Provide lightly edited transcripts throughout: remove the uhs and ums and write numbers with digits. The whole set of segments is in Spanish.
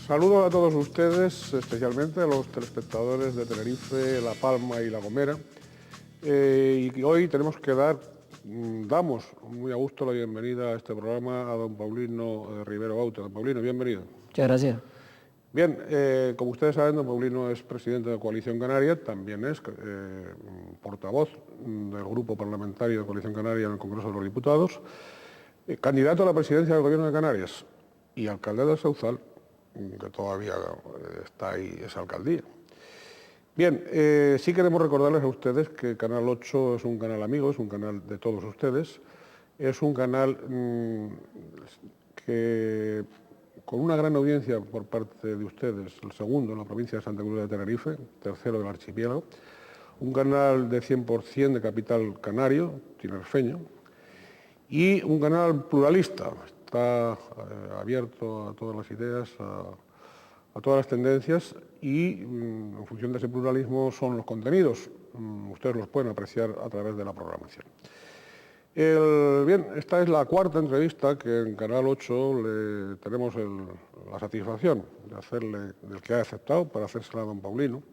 Saludos a todos ustedes, especialmente a los telespectadores de Tenerife, La Palma y La Gomera. Y hoy tenemos que damos muy a gusto la bienvenida a este programa a don Paulino Rivero Baute. Don Paulino, bienvenido. Muchas gracias. Bien, como ustedes saben, don Paulino es presidente de Coalición Canaria, también es portavoz del Grupo Parlamentario de Coalición Canaria en el Congreso de los Diputados, candidato a la presidencia del Gobierno de Canarias y alcalde de Sauzal, que todavía está ahí esa alcaldía. Bien, sí queremos recordarles a ustedes que Canal 8 es un canal amigo, es un canal de todos ustedes, es un canal que con una gran audiencia por parte de ustedes, el segundo en la provincia de Santa Cruz de Tenerife, tercero del archipiélago, un canal de 100% de capital canario, tinerfeño, y un canal pluralista. Está abierto a todas las ideas, a todas las tendencias y en función de ese pluralismo son los contenidos. Ustedes los pueden apreciar a través de la programación. Bien, esta es la cuarta entrevista que en Canal 8 le tenemos la satisfacción de hacerle, del que ha aceptado para hacérsela a don Paulino.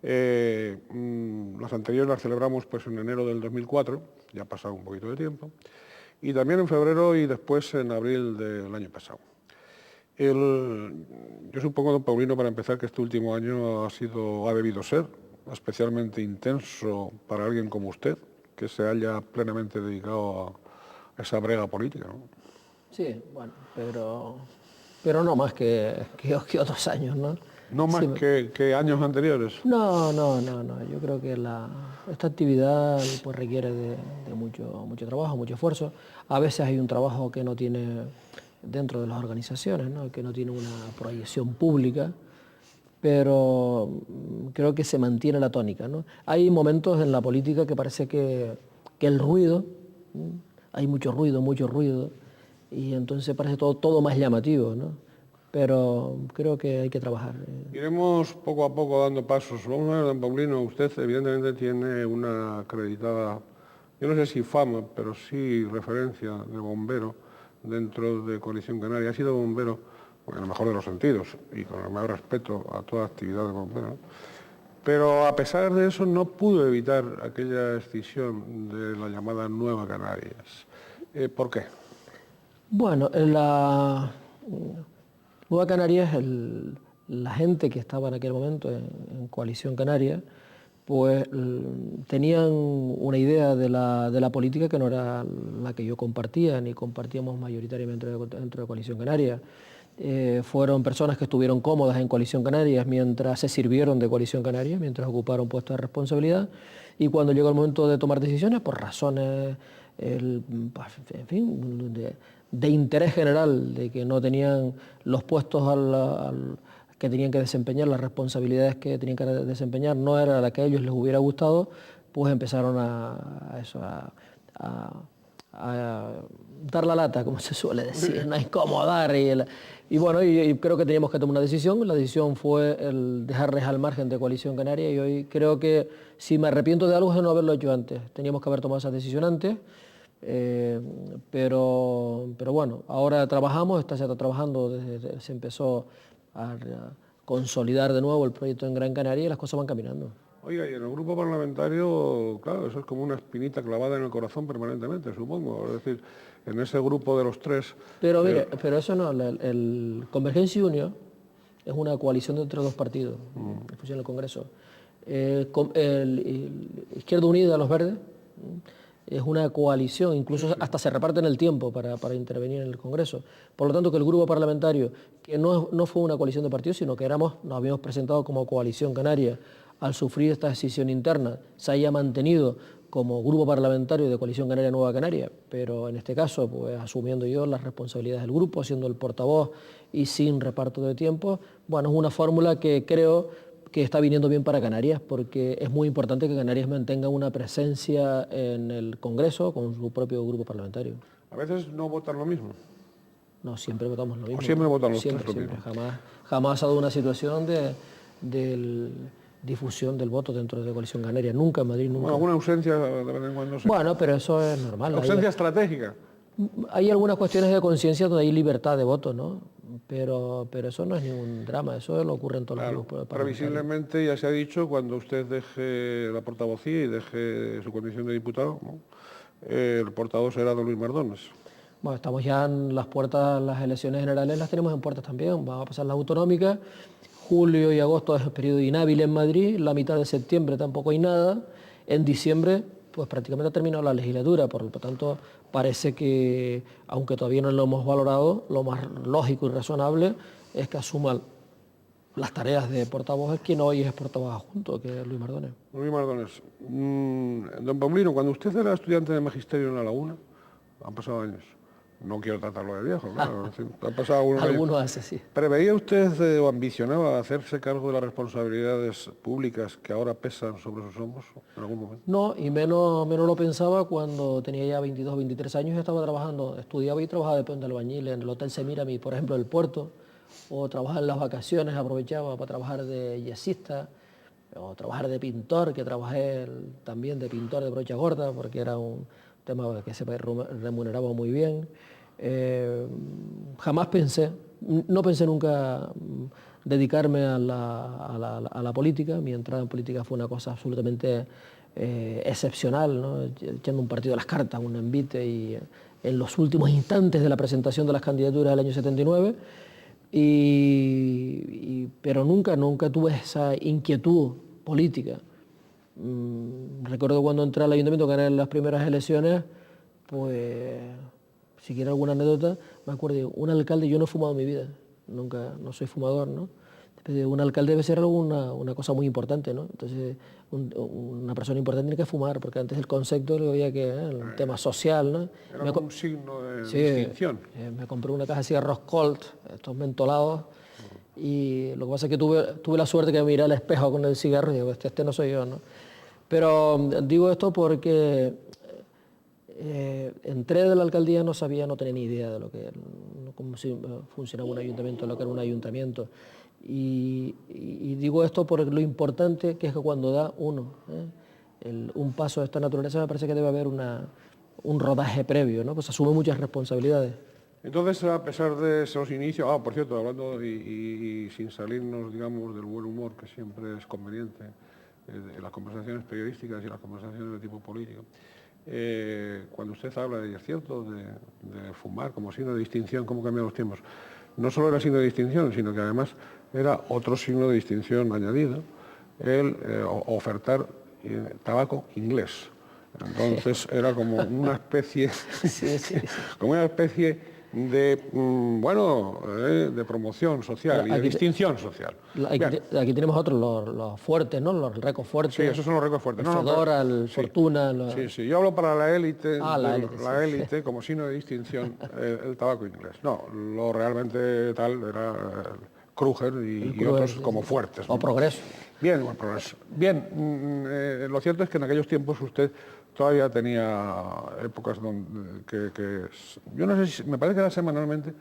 Las anteriores las celebramos pues en enero del 2004, ya ha pasado un poquito de tiempo, y también en febrero y después en abril del año pasado. Yo supongo, don Paulino, para empezar, que este último año ha debido ser especialmente intenso para alguien como usted, que se haya plenamente dedicado a esa brega política, ¿no? Sí, bueno, pero no más que otros años, ¿no? No más sí, que años anteriores. No, yo creo que esta actividad pues requiere de mucho trabajo, mucho esfuerzo. A veces hay un trabajo que no tiene, dentro de las organizaciones, ¿no?, que no tiene una proyección pública, pero creo que se mantiene la tónica, ¿no? Hay momentos en la política que parece que el ruido, hay mucho ruido, y entonces parece todo más llamativo, ¿no? Pero creo que hay que trabajar. Iremos poco a poco dando pasos. Vamos a ver, don Paulino, usted evidentemente tiene una acreditada, yo no sé si fama, pero sí referencia de bombero dentro de Coalición Canaria. Ha sido bombero en el mejor de los sentidos y con el mayor respeto a toda actividad de bombero, ¿no? Pero a pesar de eso no pudo evitar aquella escisión de la llamada Nueva Canarias. ¿Por qué? Bueno, la Nueva Canarias, la gente que estaba en aquel momento en Coalición Canaria, pues tenían una idea de la política que no era la que yo compartía, ni compartíamos mayoritariamente dentro de Coalición Canaria. Fueron personas que estuvieron cómodas en Coalición Canaria mientras se sirvieron de Coalición Canaria, mientras ocuparon puestos de responsabilidad, y cuando llegó el momento de tomar decisiones, por razones, en fin, de interés general, de que no tenían los puestos que tenían que desempeñar, las responsabilidades que tenían que desempeñar no era la que a ellos les hubiera gustado, pues empezaron a dar la lata, como se suele decir, a incomodar. Y bueno, y creo que teníamos que tomar una decisión. La decisión fue el dejarles al margen de Coalición Canaria, y hoy creo que si me arrepiento de algo es de no haberlo hecho antes. Teníamos que haber tomado esa decisión antes. Pero bueno, ahora trabajamos, se está trabajando, se empezó a consolidar de nuevo el proyecto en Gran Canaria y las cosas van caminando. Oiga, y en el grupo parlamentario, claro, eso es como una espinita clavada en el corazón permanentemente, supongo. Es decir, en ese grupo de los tres... Pero mire, pero eso no, el Convergencia y Unió es una coalición entre dos partidos, en el Congreso. Izquierda Unida, los Verdes, es una coalición, incluso hasta se reparten el tiempo para intervenir en el Congreso. Por lo tanto, que el grupo parlamentario, que no fue una coalición de partidos, sino que nos habíamos presentado como Coalición Canaria, al sufrir esta decisión interna, se haya mantenido como grupo parlamentario de Coalición Canaria Nueva Canaria, pero en este caso, pues asumiendo yo las responsabilidades del grupo, siendo el portavoz y sin reparto de tiempo, bueno, es una fórmula que creo que está viniendo bien para Canarias, porque es muy importante que Canarias mantenga una presencia en el Congreso con su propio grupo parlamentario. A veces no votan lo mismo. No, siempre votamos lo mismo. ¿O siempre votan los tres lo siempre. mismo? Jamás ha dado una situación de difusión del voto dentro de Coalición Canaria. Nunca en Madrid, nunca. Bueno, alguna ausencia de vez en cuando. Bueno, pero eso es normal. Ausencia estratégica. Hay algunas cuestiones de conciencia donde hay libertad de voto, ¿no? pero eso no es ningún drama, eso lo ocurre en todos los grupos parlamentarios. Previsiblemente, ya se ha dicho, cuando usted deje la portavocía y deje su condición de diputado, ¿no?, el portavoz será don Luis Mardones. Bueno, estamos ya en las puertas, las elecciones generales las tenemos en puertas también, vamos a pasar las autonómicas, julio y agosto es el periodo inhábil en Madrid, la mitad de septiembre tampoco hay nada, en diciembre pues prácticamente ha terminado la legislatura, por lo tanto parece que, aunque todavía no lo hemos valorado, lo más lógico y razonable es que asuma las tareas de portavoz quien hoy es portavoz adjunto, que es Luis Mardones. Luis Mardones, don Paulino, cuando usted era estudiante de magisterio en La Laguna, han pasado años. No quiero tratarlo de viejo, claro. Han pasado Algunos años. hace, sí. ¿Preveía usted o ambicionaba hacerse cargo de las responsabilidades públicas que ahora pesan sobre sus hombros en algún momento? No, y menos lo pensaba cuando tenía ya 22, 23 años y estaba trabajando, estudiaba y trabajaba de peón de albañil en el Hotel Semíramis, por ejemplo, del puerto, o trabajaba en las vacaciones, aprovechaba para trabajar de yesista, o trabajar de pintor, que trabajé también de pintor de brocha gorda, porque era un tema que se remuneraba muy bien. Jamás pensé, no pensé nunca dedicarme a la política. Mi entrada en política fue una cosa absolutamente excepcional, ¿no?, echando un partido de las cartas, un envite, y en los últimos instantes de la presentación de las candidaturas del año 79, pero nunca tuve esa inquietud política. Recuerdo cuando entré al ayuntamiento, gané las primeras elecciones, pues, si quiere alguna anécdota, me acuerdo de un alcalde, yo no he fumado en mi vida, nunca, no soy fumador, ¿no? Un alcalde debe ser una cosa muy importante, ¿no? Entonces, una persona importante tiene que fumar, porque antes el concepto lo veía que el tema social, ¿no? Era como un signo de distinción. Me compré una caja de cigarros Colt, estos mentolados, y lo que pasa es que tuve la suerte que me miré al espejo con el cigarro y digo, este no soy yo, ¿no? Pero digo esto porque entré de la alcaldía, no tenía ni idea de lo que cómo funcionaba un ayuntamiento, lo que era un ayuntamiento. Y digo esto por lo importante que es que cuando da uno un paso de esta naturaleza, me parece que debe haber un rodaje previo, ¿no? Pues asume muchas responsabilidades. Entonces, a pesar de esos inicios, por cierto, hablando y sin salirnos, digamos, del buen humor que siempre es conveniente en las conversaciones periodísticas y las conversaciones de tipo político, cuando usted habla, y es cierto, de fumar como signo de distinción, cómo cambian los tiempos, no solo era signo de distinción, sino que además era otro signo de distinción añadido, el ofertar tabaco inglés. Entonces era como una especie, como una especie de, de promoción social y de distinción social. Aquí tenemos otros, los fuertes, ¿no? Los recos fuertes. Sí, esos son los recos fuertes. El Fedora, el sí, Fortuna. Sí, yo hablo para la élite, la élite como signo de distinción, el tabaco inglés. No, lo realmente tal era Kruger y otros como fuertes, ¿no? O Progreso. Bien, o Progreso. Bien, lo cierto es que en aquellos tiempos usted todavía tenía épocas donde yo no sé si, me parece que era semanalmente,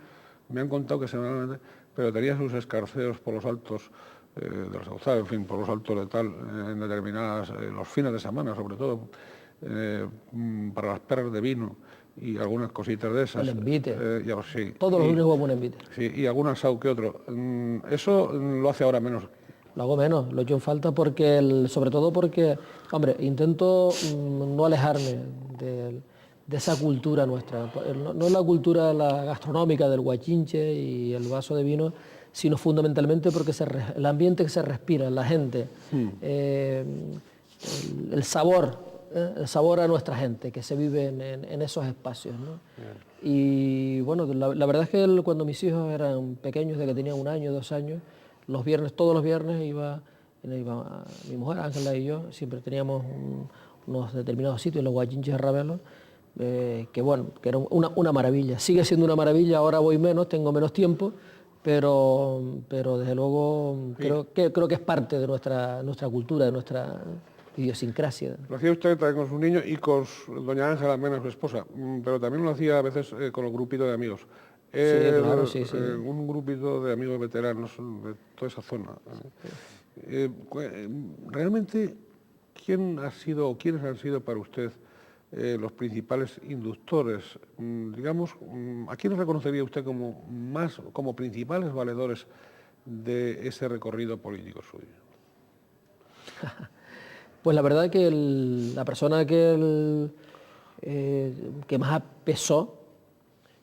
me han contado que semanalmente, pero tenía sus escarceos por los altos de los Sauzal, en fin, por los altos de tal, en determinadas, los fines de semana sobre todo, para las perras de vino y algunas cositas de esas. El envite. Sí, todos los lunes hubo un envite. Sí, y algún asado que otro. Eso lo hace ahora menos. Lo hago menos, lo echo en falta porque, sobre todo porque, hombre, intento no alejarme de esa cultura nuestra. No la cultura gastronómica del guachinche y el vaso de vino, sino fundamentalmente porque el ambiente que se respira, la gente, el sabor a nuestra gente que se vive en esos espacios, ¿no? Y bueno, la verdad es que cuando mis hijos eran pequeños, de que tenían 1 año, 2 años, los viernes, todos los viernes iba mi mujer, Ángela y yo, siempre teníamos unos determinados sitios, los guachinches de Ravelo, que era una maravilla. Sigue siendo una maravilla, ahora voy menos, tengo menos tiempo, pero desde luego creo que es parte de nuestra cultura, de nuestra idiosincrasia. Lo hacía usted también con sus niños y con doña Ángela Mena, su esposa, pero también lo hacía a veces con los grupitos de amigos. Claro. Un grupito de amigos veteranos de toda esa zona. Realmente, ¿quiénes han sido para usted los principales inductores? Digamos, ¿a quiénes reconocería usted como principales valedores de ese recorrido político suyo? Pues la verdad que la persona que más pesó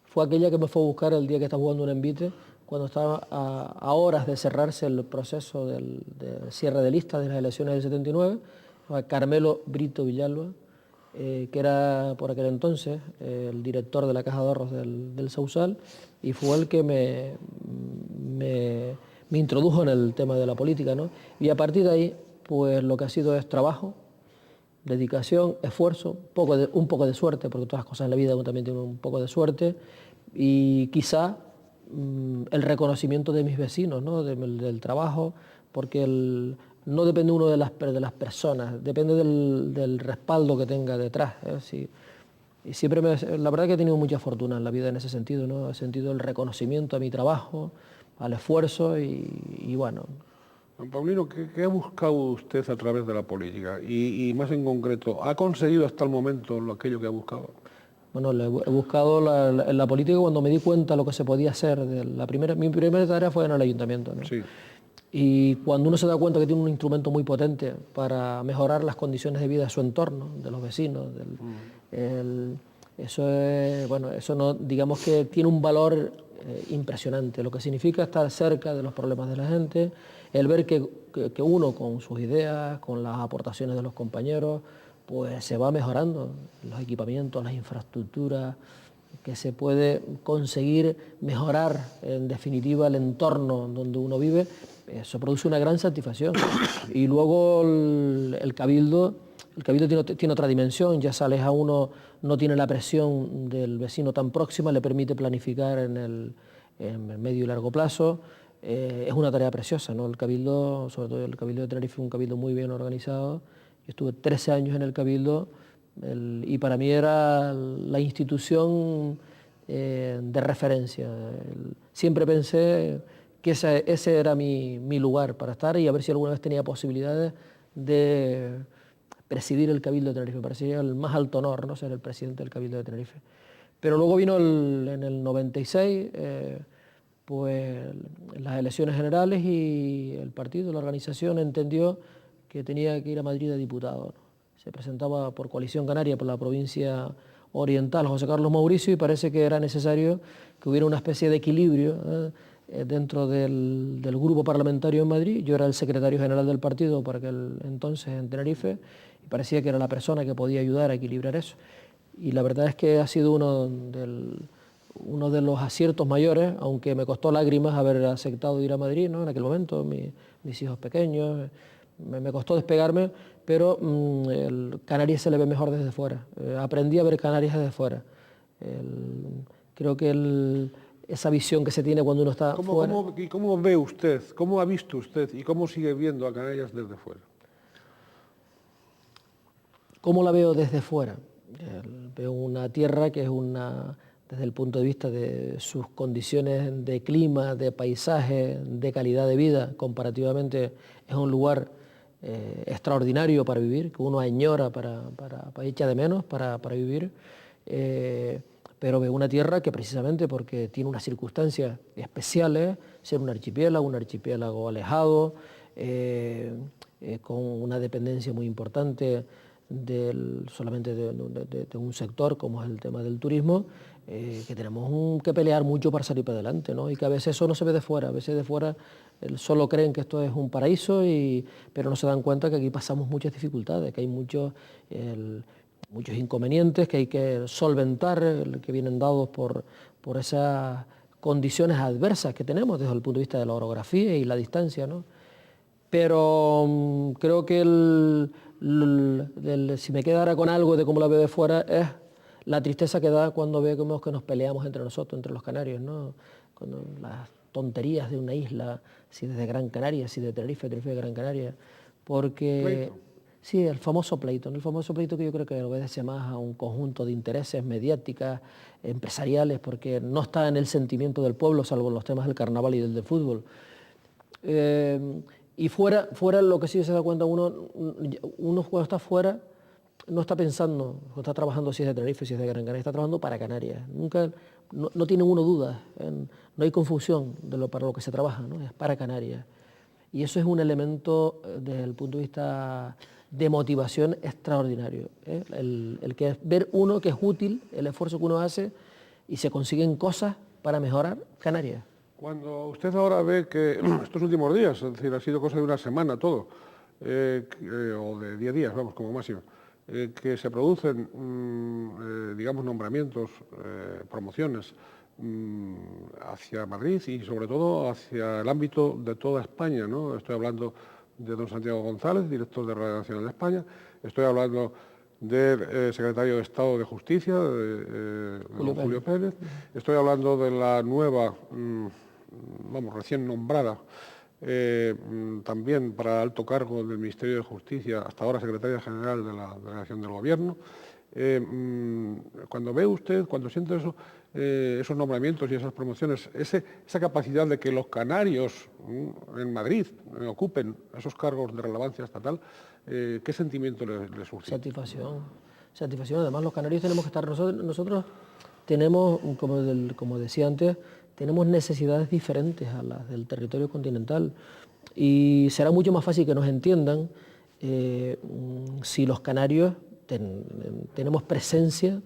fue aquella que me fue a buscar el día que estaba jugando un envite, cuando estaba a horas de cerrarse el proceso del cierre de listas de las elecciones del 79, Carmelo Brito Villalba, que era por aquel entonces el director de la Caja de Ahorros del Sausal, y fue el que me introdujo en el tema de la política, ¿no? Y a partir de ahí, pues lo que ha sido es trabajo, dedicación, esfuerzo, un poco de suerte, porque todas las cosas en la vida también tienen un poco de suerte, y quizá el reconocimiento de mis vecinos, ¿no? del trabajo, porque no depende uno de las personas, depende del respaldo que tenga detrás. Y siempre la verdad que he tenido mucha fortuna en la vida en ese sentido, ¿no? He sentido el reconocimiento a mi trabajo, al esfuerzo y bueno. Don Paulino, ¿qué ha buscado usted a través de la política? Y más en concreto, ¿ha conseguido hasta el momento aquello que ha buscado? Bueno, he buscado en la política cuando me di cuenta de lo que se podía hacer. Mi primera tarea fue en el ayuntamiento, ¿no? Sí. Y cuando uno se da cuenta que tiene un instrumento muy potente para mejorar las condiciones de vida de su entorno, de los vecinos, eso no, digamos que tiene un valor impresionante, lo que significa estar cerca de los problemas de la gente, el ver que uno con sus ideas, con las aportaciones de los compañeros, pues se va mejorando los equipamientos, las infraestructuras, que se puede conseguir mejorar en definitiva el entorno donde uno vive, eso produce una gran satisfacción. Y luego el cabildo tiene otra dimensión, ya se aleja uno, no tiene la presión del vecino tan próxima, le permite planificar en el medio y largo plazo. Es una tarea preciosa, ¿no? El cabildo, sobre todo el cabildo de Tenerife, un cabildo muy bien organizado. Yo estuve 13 años en el cabildo y para mí era la institución de referencia. Siempre pensé que ese era mi lugar para estar y a ver si alguna vez tenía posibilidades de presidir el Cabildo de Tenerife. Me parecía el más alto honor, ¿no? Ser el presidente del Cabildo de Tenerife. Pero luego vino en el 96, pues las elecciones generales y el partido, la organización entendió que tenía que ir a Madrid de diputado, ¿no? Se presentaba por Coalición Canaria, por la provincia oriental, José Carlos Mauricio, y parece que era necesario que hubiera una especie de equilibrio dentro del grupo parlamentario en Madrid. Yo era el secretario general del partido para aquel entonces en Tenerife, y parecía que era la persona que podía ayudar a equilibrar eso. Y la verdad es que ha sido uno de los aciertos mayores, aunque me costó lágrimas haber aceptado ir a Madrid, ¿no? En aquel momento, mis hijos pequeños, me costó despegarme, pero Canarias se le ve mejor desde fuera. Aprendí a ver Canarias desde fuera. Creo que esa visión que se tiene cuando uno está fuera... ¿Cómo ve usted, cómo ha visto usted y cómo sigue viendo a Canarias desde fuera? ¿Cómo la veo desde fuera? Veo una tierra que es desde el punto de vista de sus condiciones de clima, de paisaje, de calidad de vida, comparativamente es un lugar extraordinario para vivir, que uno añora para echa de menos para vivir, pero veo una tierra que precisamente porque tiene unas circunstancias especiales, ser un archipiélago alejado, con una dependencia muy importante solamente de un sector como es el tema del turismo, que tenemos que pelear mucho para salir para adelante, ¿no? Y que a veces eso no se ve de fuera, a veces de fuera solo creen que esto es un paraíso, pero no se dan cuenta que aquí pasamos muchas dificultades, que hay muchos inconvenientes que hay que solventar, que vienen dados por esas condiciones adversas que tenemos desde el punto de vista de la orografía y la distancia, ¿no? Pero creo que si me quedara con algo de cómo la veo de fuera es la tristeza que da cuando vemos que nos peleamos entre nosotros, entre los canarios, ¿no? Cuando las tonterías de una isla, si desde Gran Canaria, si de Tenerife de Gran Canaria, porque... ¿Pleito? Sí, el famoso pleito, ¿no? El famoso pleito que yo creo que obedece más a un conjunto de intereses mediáticas, empresariales, porque no está en el sentimiento del pueblo, salvo los temas del carnaval y del de fútbol. Y fuera lo que sí se da cuenta uno cuando está fuera, no está pensando, no está trabajando si es de Tenerife, si es de Gran Canaria, está trabajando para Canarias. Nunca, no tiene uno dudas, no hay confusión para lo que se trabaja, ¿no? Es para Canarias. Y eso es un elemento desde el punto de vista de motivación extraordinario, ¿eh? El que es ver uno que es útil, el esfuerzo que uno hace y se consiguen cosas para mejorar Canarias. Cuando usted ahora ve que estos últimos días, es decir, ha sido cosa de una semana todo, o de 10 días, vamos, como máximo, que se producen, digamos, nombramientos, promociones hacia Madrid y sobre todo hacia el ámbito de toda España, ¿no? Estoy hablando de don Santiago González, director de Radio Nacional de España, estoy hablando del secretario de Estado de Justicia, don Julio Pérez, estoy hablando de la nueva, vamos, recién nombrada, también para alto cargo del Ministerio de Justicia, hasta ahora secretaria general de la Delegación del Gobierno. Cuando ve usted, cuando siente eso, esos nombramientos y esas promociones, esa capacidad de que los canarios en Madrid ocupen esos cargos de relevancia estatal, ¿qué sentimiento le surge? Satisfacción. Satisfacción. Además, los canarios tenemos que estar... Nosotros tenemos, como decía antes, tenemos necesidades diferentes a las del territorio continental y será mucho más fácil que nos entiendan si los canarios tenemos presencia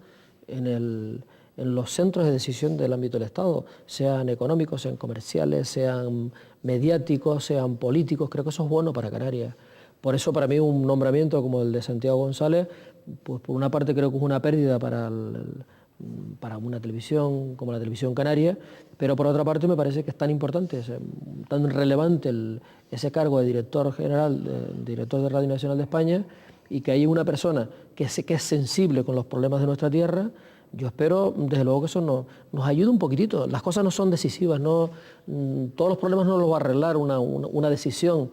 en los centros de decisión del ámbito del Estado, sean económicos, sean comerciales, sean mediáticos, sean políticos. Creo que eso es bueno para Canarias. Por eso para mí un nombramiento como el de Santiago González, pues por una parte creo que es una pérdida para una televisión como la Televisión Canaria, pero por otra parte me parece que es tan importante, tan relevante ese cargo de director general, director de Radio Nacional de España, y que hay una persona que es sensible con los problemas de nuestra tierra. Yo espero, desde luego, que eso nos ayude un poquitito. Las cosas no son decisivas, todos los problemas no los va a arreglar una decisión,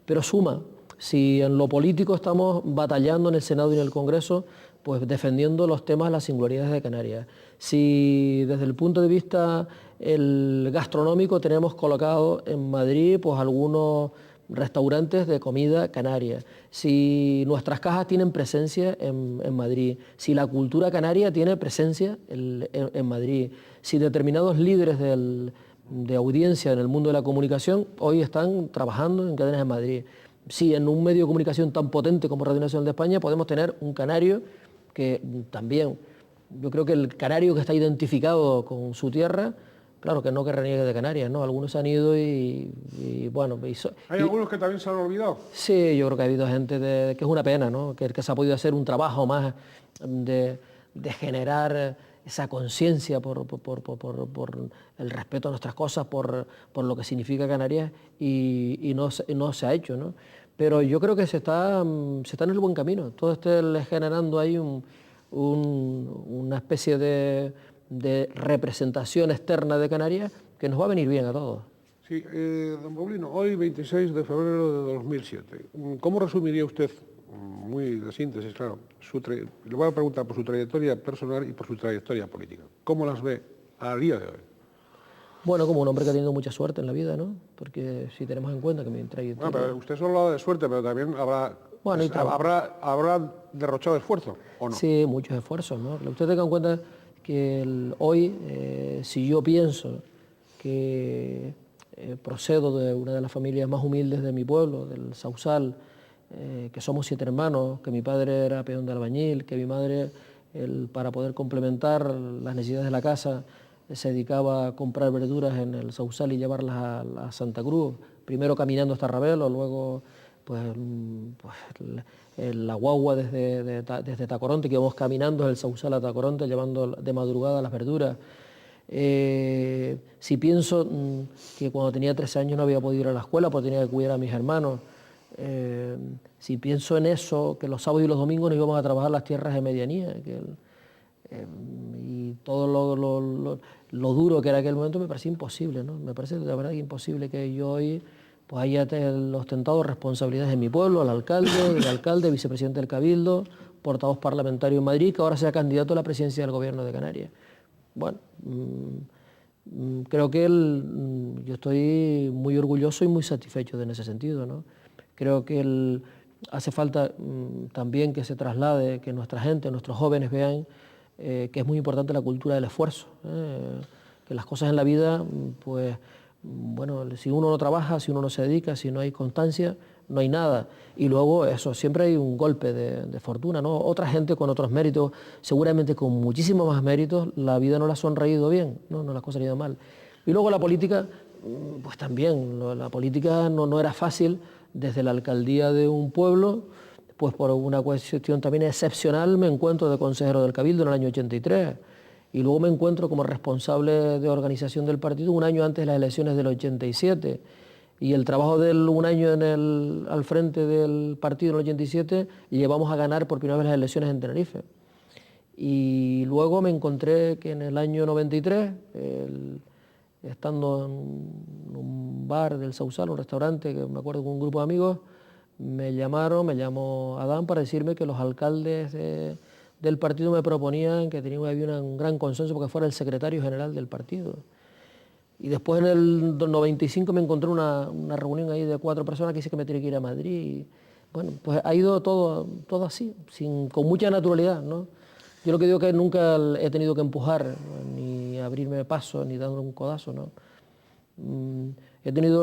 pero suma. Si en lo político estamos batallando en el Senado y en el Congreso, pues defendiendo los temas, las singularidades de Canarias. Si desde el punto de vista gastronómico tenemos colocado en Madrid pues algunos restaurantes de comida canaria, si nuestras cajas tienen presencia en Madrid, si la cultura canaria tiene presencia en Madrid, si determinados líderes de audiencia en el mundo de la comunicación hoy están trabajando en cadenas en Madrid, si en un medio de comunicación tan potente como Radio Nacional de España podemos tener un canario que también, yo creo que el canario que está identificado con su tierra, claro que no que reniegue de Canarias, ¿no? Algunos han ido y bueno... ¿Hay algunos que también se han olvidado? Sí, yo creo que ha habido gente que es una pena, ¿no? Que se ha podido hacer un trabajo más de generar esa conciencia por el respeto a nuestras cosas, por lo que significa Canarias y no se ha hecho, ¿no? Pero yo creo que se está en el buen camino. Todo está generando ahí una especie de representación externa de Canarias que nos va a venir bien a todos. Sí, don Paulino, hoy 26 de febrero de 2007, ¿cómo resumiría usted, muy de síntesis, claro, le voy a preguntar por su trayectoria personal y por su trayectoria política? ¿Cómo las ve a día de hoy? Bueno, como un hombre que ha tenido mucha suerte en la vida, ¿no? Porque si tenemos en cuenta que mi trayectoria... Bueno, pero usted solo habla de suerte, pero también habrá derrochado esfuerzo, ¿o no? Sí, muchos esfuerzos, ¿no? Usted tenga en cuenta que hoy, si yo pienso que procedo de una de las familias más humildes de mi pueblo, del Sausal, que somos 7 hermanos, que mi padre era peón de albañil, que mi madre, para poder complementar las necesidades de la casa, se dedicaba a comprar verduras en el Sausal y llevarlas a Santa Cruz, primero caminando hasta Ravelo, luego la guagua desde Tacoronte, que íbamos caminando desde el Sausal a Tacoronte, llevando de madrugada las verduras. Si pienso que cuando tenía 13 años no había podido ir a la escuela porque tenía que cuidar a mis hermanos, si pienso en eso, que los sábados y los domingos nos íbamos a trabajar las tierras de medianía, y todo lo duro que era aquel momento me parecía imposible, ¿no? Me parece de verdad imposible que yo hoy pues haya ostentado responsabilidades en mi pueblo, el alcalde, vicepresidente del Cabildo, portavoz parlamentario en Madrid, que ahora sea candidato a la presidencia del Gobierno de Canarias. Bueno, creo que yo estoy muy orgulloso y muy satisfecho en ese sentido, ¿no? Creo que hace falta también que se traslade, que nuestra gente, nuestros jóvenes vean que es muy importante la cultura del esfuerzo, que las cosas en la vida, pues, bueno, si uno no trabaja, si uno no se dedica, si no hay constancia, no hay nada. Y luego eso, siempre hay un golpe de fortuna, ¿no? Otra gente con otros méritos, seguramente con muchísimos más méritos, la vida no la ha sonreído bien, no las cosas han ido mal. Y luego la política, pues también, la política no era fácil. Desde la alcaldía de un pueblo, pues por una cuestión también excepcional me encuentro de consejero del Cabildo en el año 83 y luego me encuentro como responsable de organización del partido un año antes de las elecciones del 87 y el trabajo de un año al frente del partido en el 87 llevamos a ganar por primera vez las elecciones en Tenerife. Y luego me encontré que en el año 93, estando en un bar del Sausal, un restaurante, que me acuerdo con un grupo de amigos, me llamó Adán para decirme que los alcaldes del partido me proponían que había un gran consenso porque fuera el secretario general del partido. Y después en el 95 me encontré una reunión ahí de 4 personas que dice que me tiene que ir a Madrid. Y, bueno, pues ha ido todo así, con mucha naturalidad, ¿no? Yo lo que digo es que nunca he tenido que empujar, ni abrirme paso, ni darme un codazo, ¿no? He tenido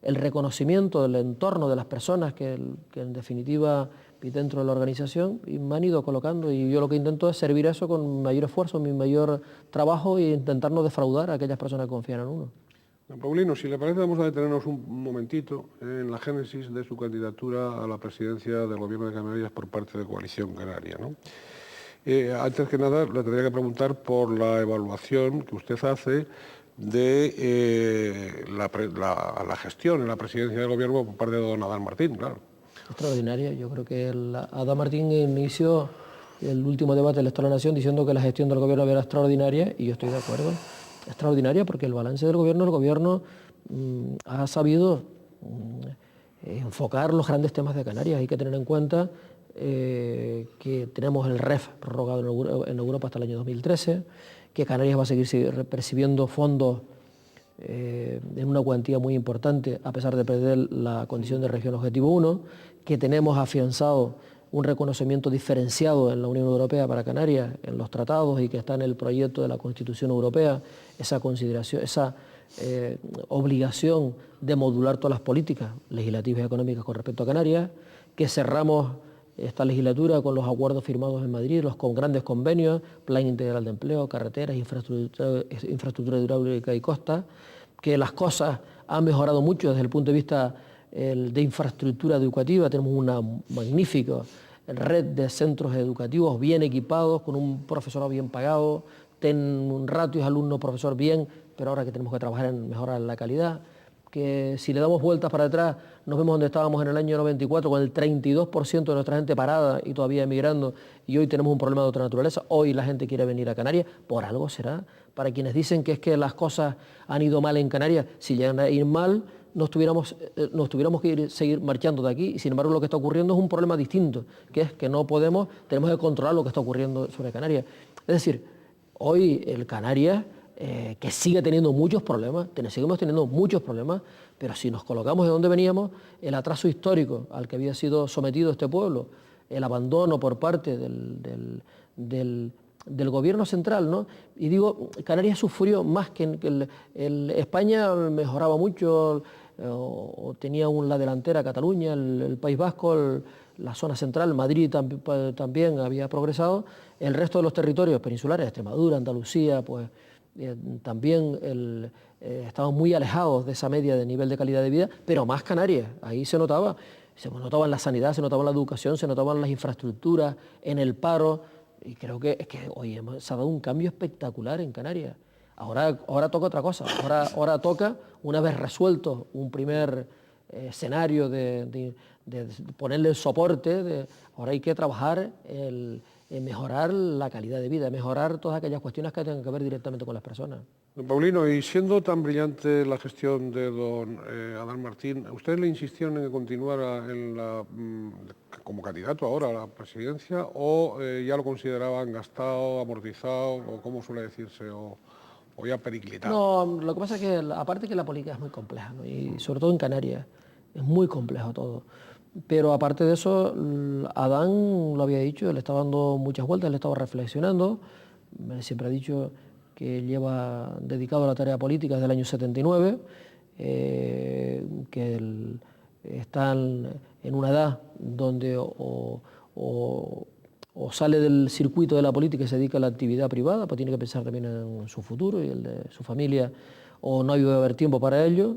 el reconocimiento del entorno de las personas que en definitiva vi dentro de la organización y me han ido colocando y yo lo que intento es servir eso con mi mayor esfuerzo, mi mayor trabajo e intentar no defraudar a aquellas personas que confían en uno. Don Paulino, si le parece vamos a detenernos un momentito en la génesis de su candidatura a la presidencia del Gobierno de Canarias por parte de Coalición Canaria, ¿no? Antes que nada, le tendría que preguntar por la evaluación que usted hace de la gestión en la presidencia del Gobierno por parte de don Adán Martín, claro. Extraordinaria. Yo creo que Adán Martín inició el último debate del Estado de la Nación diciendo que la gestión del Gobierno era extraordinaria y yo estoy de acuerdo. Extraordinaria porque el balance del Gobierno ha sabido enfocar los grandes temas de Canarias. Hay que tener en cuenta que tenemos el REF prorrogado en Europa hasta el año 2013, que Canarias va a seguir percibiendo fondos en una cuantía muy importante, a pesar de perder la condición de región objetivo 1, que tenemos afianzado un reconocimiento diferenciado en la Unión Europea para Canarias, en los tratados y que está en el proyecto de la Constitución Europea, esa consideración, esa obligación de modular todas las políticas legislativas y económicas con respecto a Canarias, que cerramos esta legislatura con los acuerdos firmados en Madrid, con grandes convenios, Plan Integral de Empleo, carreteras, infraestructura hidráulica y costa, que las cosas han mejorado mucho desde el punto de vista de infraestructura educativa. Tenemos una magnífica red de centros educativos bien equipados, con un profesorado bien pagado, ratios alumno-profesor bien, pero ahora que tenemos que trabajar en mejorar la calidad, que si le damos vueltas para atrás nos vemos donde estábamos en el año 94 con el 32% de nuestra gente parada y todavía emigrando y hoy tenemos un problema de otra naturaleza. Hoy la gente quiere venir a Canarias, por algo será. Para quienes dicen que es que las cosas han ido mal en Canarias, si llegan a ir mal nos tuviéramos que seguir marchando de aquí y sin embargo lo que está ocurriendo es un problema distinto, que es que tenemos que controlar lo que está ocurriendo sobre Canarias. Es decir, hoy el Canarias que sigue teniendo muchos problemas, seguimos teniendo muchos problemas, pero si nos colocamos de donde veníamos, el atraso histórico al que había sido sometido este pueblo, el abandono por parte del gobierno central, ¿no? Y digo, Canarias sufrió más que España mejoraba mucho, o tenía la delantera Cataluña, el País Vasco, la zona central, Madrid también había progresado, el resto de los territorios peninsulares, Extremadura, Andalucía, pues también estaban muy alejados de esa media de nivel de calidad de vida, pero más Canarias, ahí se notaba en la sanidad, se notaba en la educación, se notaban en las infraestructuras, en el paro, y creo que hoy se ha dado un cambio espectacular en Canarias. Ahora toca otra cosa, ahora toca, una vez resuelto un primer escenario de ponerle el soporte, ahora hay que trabajar en mejorar la calidad de vida, mejorar todas aquellas cuestiones que tengan que ver directamente con las personas. Don Paulino, y siendo tan brillante la gestión de don Adán Martín, ¿ustedes le insistieron en que continuara como candidato ahora a la presidencia o ya lo consideraban gastado, amortizado, o cómo suele decirse, o ya periclitado? No, lo que pasa es que aparte que la política es muy compleja, ¿no? Y sobre todo en Canarias, es muy complejo todo. Pero aparte de eso, Adán lo había dicho, le estaba dando muchas vueltas, le estaba reflexionando. Siempre ha dicho que lleva dedicado a la tarea política desde el año 79, que está en una edad donde o sale del circuito de la política y se dedica a la actividad privada, pues tiene que pensar también en su futuro y el de su familia, o no iba a haber tiempo para ello.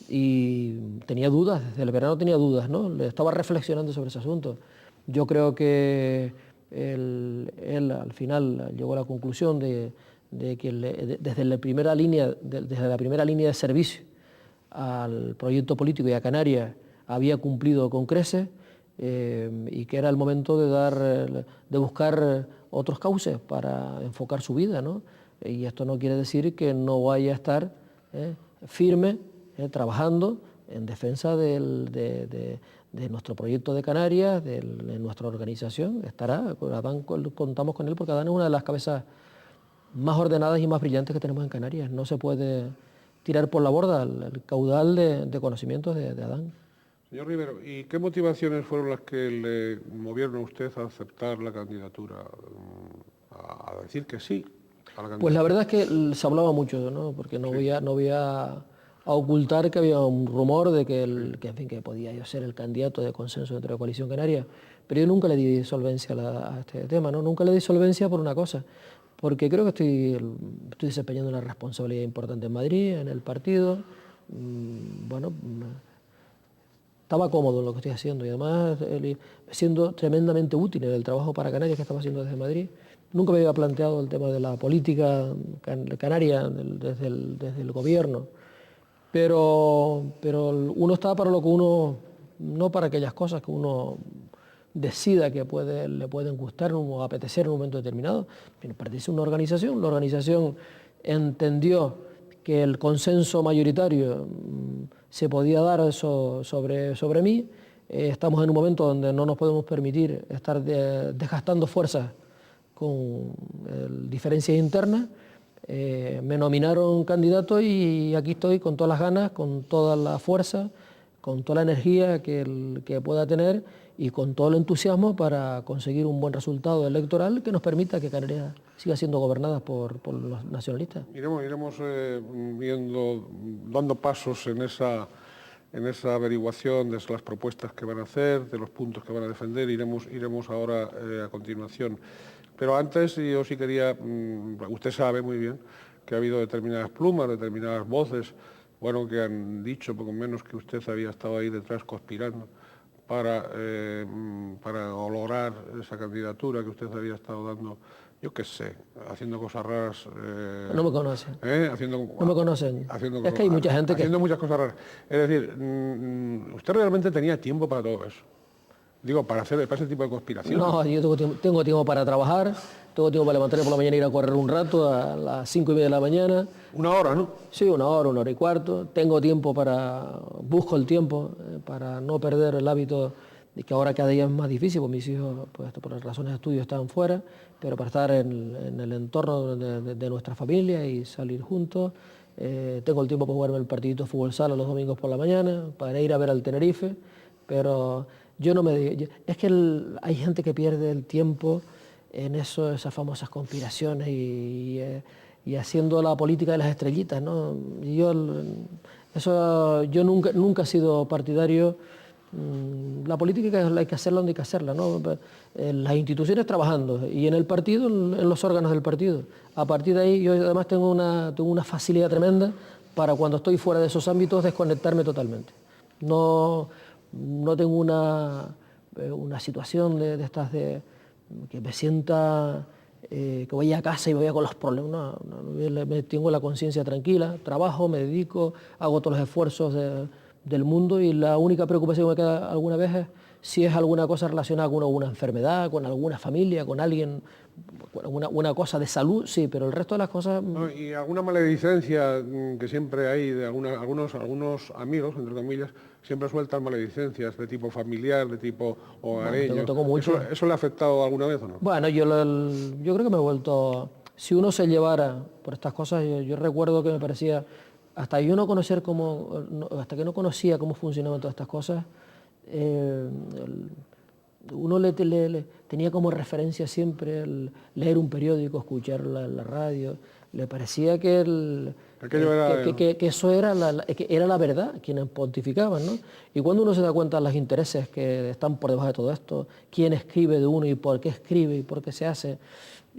Y tenía dudas, desde el verano tenía dudas, ¿no? Le estaba reflexionando sobre ese asunto. Yo creo que él al final llegó a la conclusión de que desde la primera línea de servicio al proyecto político y a Canarias había cumplido con creces, y que era el momento de buscar otros cauces para enfocar su vida, ¿no? Y esto no quiere decir que no vaya a estar firme, trabajando en defensa de nuestro proyecto de Canarias, de nuestra organización. Estará, Adán, contamos con él porque Adán es una de las cabezas más ordenadas y más brillantes que tenemos en Canarias. No se puede tirar por la borda el caudal de conocimientos de Adán. Señor Rivero, ¿y qué motivaciones fueron las que le movieron a usted a aceptar la candidatura, a decir que sí a la candidatura? Pues la verdad es que se hablaba mucho, ¿no? Porque no voy a ocultar que había un rumor de que podía yo ser el candidato de consenso dentro de Coalición Canaria, pero yo nunca le di solvencia a este tema, ¿no? Nunca le di solvencia por una cosa, porque creo que estoy desempeñando una responsabilidad importante en Madrid, en el partido. Bueno, estaba cómodo en lo que estoy haciendo y además siendo tremendamente útil en el trabajo para Canarias que estaba haciendo desde Madrid. Nunca me había planteado el tema de la política canaria desde el gobierno, pero uno está para lo que uno, no para aquellas cosas que uno decida que le pueden gustar o apetecer en un momento determinado. Pertenece a una organización, la organización entendió que el consenso mayoritario se podía dar sobre mí. Estamos en un momento donde no nos podemos permitir estar desgastando fuerzas con diferencias internas. Me nominaron candidato y aquí estoy con todas las ganas, con toda la fuerza, con toda la energía que pueda tener y con todo el entusiasmo para conseguir un buen resultado electoral que nos permita que Canarias siga siendo gobernada por los nacionalistas. Iremos viendo, dando pasos en esa averiguación de las propuestas que van a hacer, de los puntos que van a defender, iremos ahora a continuación. Pero antes yo sí quería, usted sabe muy bien que ha habido determinadas plumas, determinadas voces, bueno, que han dicho poco menos que usted había estado ahí detrás conspirando para lograr esa candidatura, que usted había estado dando, yo qué sé, haciendo cosas raras. No me conocen. No me conocen. Es que hay mucha gente haciendo muchas cosas raras. Es decir, ¿usted realmente tenía tiempo para todo eso? Digo, para ese tipo de conspiraciones. No, yo tengo tiempo para trabajar, tengo tiempo para levantarme por la mañana y ir a correr un rato a las 5:30 de la mañana. ¿Una hora, no? Sí, una hora y cuarto. Tengo tiempo busco el tiempo para no perder el hábito, de que ahora cada día es más difícil, porque mis hijos, pues, por las razones de estudio, están fuera, pero para estar en el entorno de nuestra familia y salir juntos. Tengo el tiempo para jugarme el partidito de fútbol sala los domingos por la mañana, para ir a ver al Tenerife, pero yo no es que hay gente que pierde el tiempo en esas famosas conspiraciones y haciendo la política de las estrellitas, ¿no? Y yo nunca he sido partidario. La política hay que hacerla donde hay que hacerla, ¿no? En las instituciones trabajando y en el partido, en los órganos del partido. A partir de ahí yo además tengo una facilidad tremenda para cuando estoy fuera de esos ámbitos desconectarme totalmente. No tengo una situación de estas de que me sienta que voy a casa y me voy con los problemas. No, tengo la conciencia tranquila, trabajo, me dedico, hago todos los esfuerzos del mundo y la única preocupación que me queda alguna vez es si es alguna cosa relacionada con alguna enfermedad, con alguna familia, con alguien, una cosa de salud, sí, pero el resto de las cosas... No, y alguna maledicencia que siempre hay de algunos amigos, entre comillas, siempre sueltan maledicencias de tipo familiar, de tipo hogareño. Bueno, tengo mucho. ¿Eso le ha afectado alguna vez o no? Bueno, yo creo que me he vuelto... Si uno se llevara por estas cosas, yo recuerdo que me parecía hasta yo no conocer cómo, hasta que no conocía cómo funcionaban todas estas cosas, uno tenía como referencia siempre leer un periódico, escuchar la radio. Le parecía que, que eso era era la verdad, quienes pontificaban, ¿no? Y cuando uno se da cuenta de los intereses que están por debajo de todo esto, quién escribe de uno y por qué escribe y por qué se hace,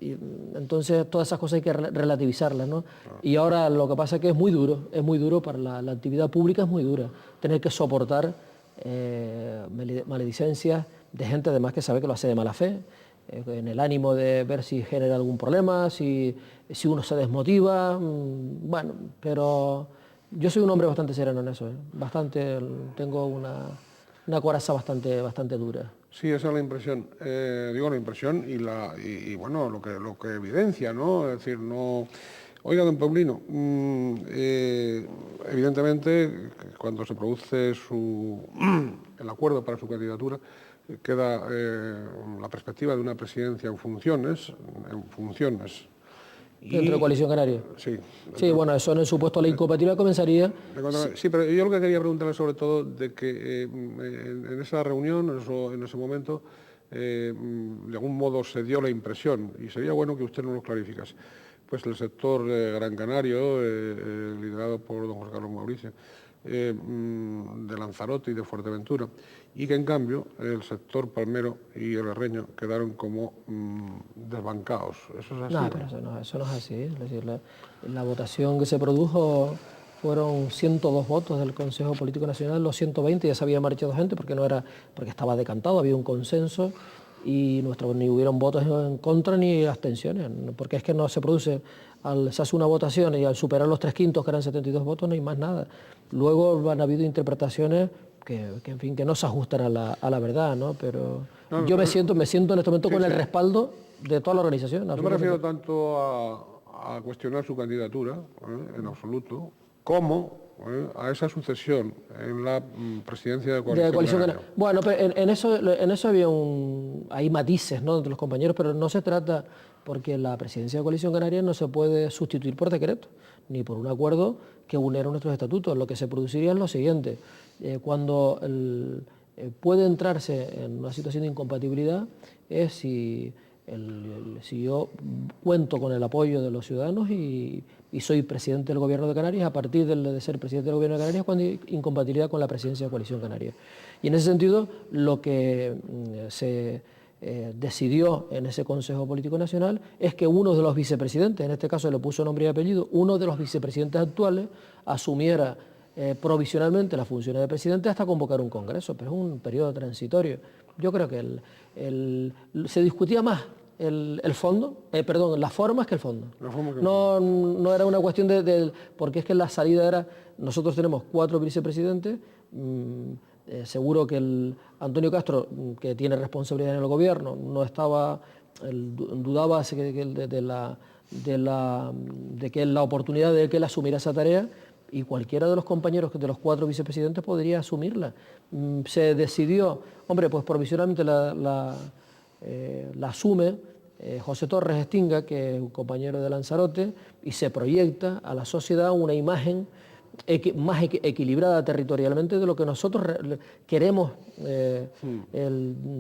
y entonces todas esas cosas hay que relativizarlas, ¿no? Y ahora lo que pasa es que es muy duro para la actividad pública, es muy dura, tener que soportar maledicencias de gente además que sabe que lo hace de mala fe, en el ánimo de ver si genera algún problema, si uno se desmotiva, bueno, pero yo soy un hombre bastante sereno en eso, tengo una coraza bastante dura. Sí, esa es la impresión. Digo la impresión y bueno, lo que evidencia, ¿no? Es decir, no. Oiga, don Paulino, evidentemente cuando se produce el acuerdo para su candidatura, queda la perspectiva de una presidencia en funciones. ¿Dentro de Coalición Canaria? Sí. Sí, bueno, eso en el supuesto de la incompatibilidad comenzaría... Sí, pero yo lo que quería preguntarle sobre todo de que en esa reunión, en ese momento, de algún modo se dio la impresión, y sería bueno que usted nos lo clarificase, pues el sector Gran Canario, liderado por don José Carlos Mauricio, de Lanzarote y de Fuerteventura, y que en cambio el sector palmero y el herreño quedaron como desbancados. ¿Eso es así? No, pero eso no es así. Es decir, la votación que se produjo fueron 102 votos del Consejo Político Nacional, los 120 ya se había marchado gente porque estaba decantado, había un consenso y ni hubieron votos en contra ni abstenciones, porque es que no se produce, se hace una votación y al superar los 3/5, que eran 72 votos, no hay más nada. Luego han habido interpretaciones en fin, que no se ajustan a la verdad, ¿no? Pero yo me siento en este momento con el respaldo de toda la organización. No me refiero tanto a cuestionar su candidatura, en absoluto, como a esa sucesión en la presidencia de Coalición Canaria. Bueno, pero en eso hay matices, ¿no?, entre los compañeros, pero no se trata, porque la presidencia de Coalición Canaria no se puede sustituir por decreto, ni por un acuerdo que uniera nuestros estatutos. Lo que se produciría es lo siguiente: cuando puede entrarse en una situación de incompatibilidad es si yo cuento con el apoyo de los ciudadanos y soy presidente del Gobierno de Canarias. A partir de ser presidente del Gobierno de Canarias, cuando hay incompatibilidad con la presidencia de Coalición Canaria. Y en ese sentido, lo que se decidió en ese Consejo Político Nacional es que uno de los vicepresidentes, en este caso le puso nombre y apellido, uno de los vicepresidentes actuales asumiera provisionalmente las funciones de presidente hasta convocar un congreso, pero es un periodo transitorio. Yo creo que se discutía más el fondo, las formas que el fondo. No era una cuestión porque es que la salida era, nosotros tenemos 4 vicepresidentes, seguro que Antonio Castro, que tiene responsabilidad en el gobierno, no estaba, dudaba de que la oportunidad de que él asumiera esa tarea, y cualquiera de los compañeros de los 4 vicepresidentes podría asumirla. Se decidió, pues provisionalmente la asume José Torres Estinga, que es un compañero de Lanzarote, y se proyecta a la sociedad una imagen más equilibrada territorialmente de lo que nosotros queremos, de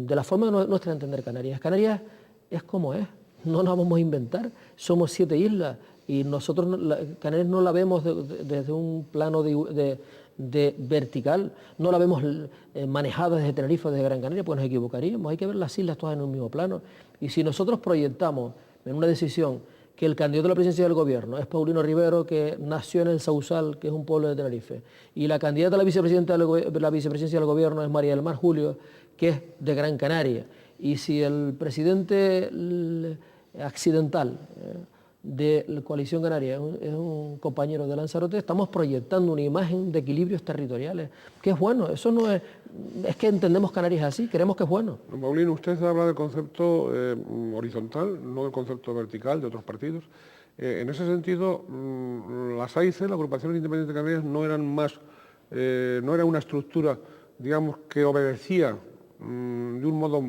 la forma de nuestra entender Canarias. Canarias es como es, no nos vamos a inventar, somos 7 islas, y nosotros Canarias no la vemos desde un plano de vertical, no la vemos manejada desde Tenerife o desde Gran Canaria, pues nos equivocaríamos. Hay que ver las islas todas en un mismo plano. Y si nosotros proyectamos en una decisión que el candidato a la presidencia del gobierno es Paulino Rivero, que nació en el Sausal, que es un pueblo de Tenerife, y la candidata a la vicepresidencia del gobierno es María del Mar Julio, que es de Gran Canaria, y si el presidente accidental de la Coalición Canaria es un compañero de Lanzarote, estamos proyectando una imagen de equilibrios territoriales, que es bueno. Eso no es que entendemos Canarias así, creemos que es bueno. Don Paulino, usted habla del concepto horizontal, no del concepto vertical de otros partidos. En ese sentido, las AIC, la Agrupación Independiente de Canarias, no era una estructura, digamos, que obedecía de un modo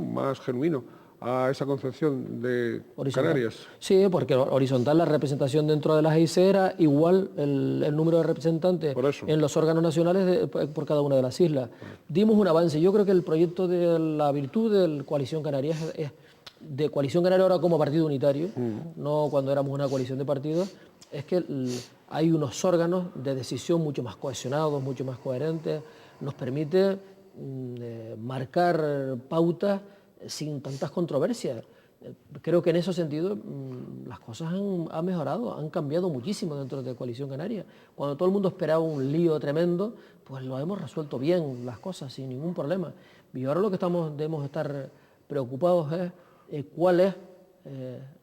más genuino a esa concepción de Horizontal. Canarias? Sí, porque horizontal, la representación dentro de las AIC era igual el número de representantes en los órganos nacionales por cada una de las islas. Dimos un avance. Yo creo que el proyecto de la virtud de Coalición Canaria es de Coalición Canaria ahora como partido unitario, no cuando éramos una coalición de partidos, es que hay unos órganos de decisión mucho más cohesionados, mucho más coherentes, nos permite marcar pautas sin tantas controversias. Creo que en ese sentido las cosas han mejorado, han cambiado muchísimo dentro de Coalición Canaria. Cuando todo el mundo esperaba un lío tremendo, pues lo hemos resuelto bien las cosas sin ningún problema. Y ahora lo que debemos estar preocupados es cuál es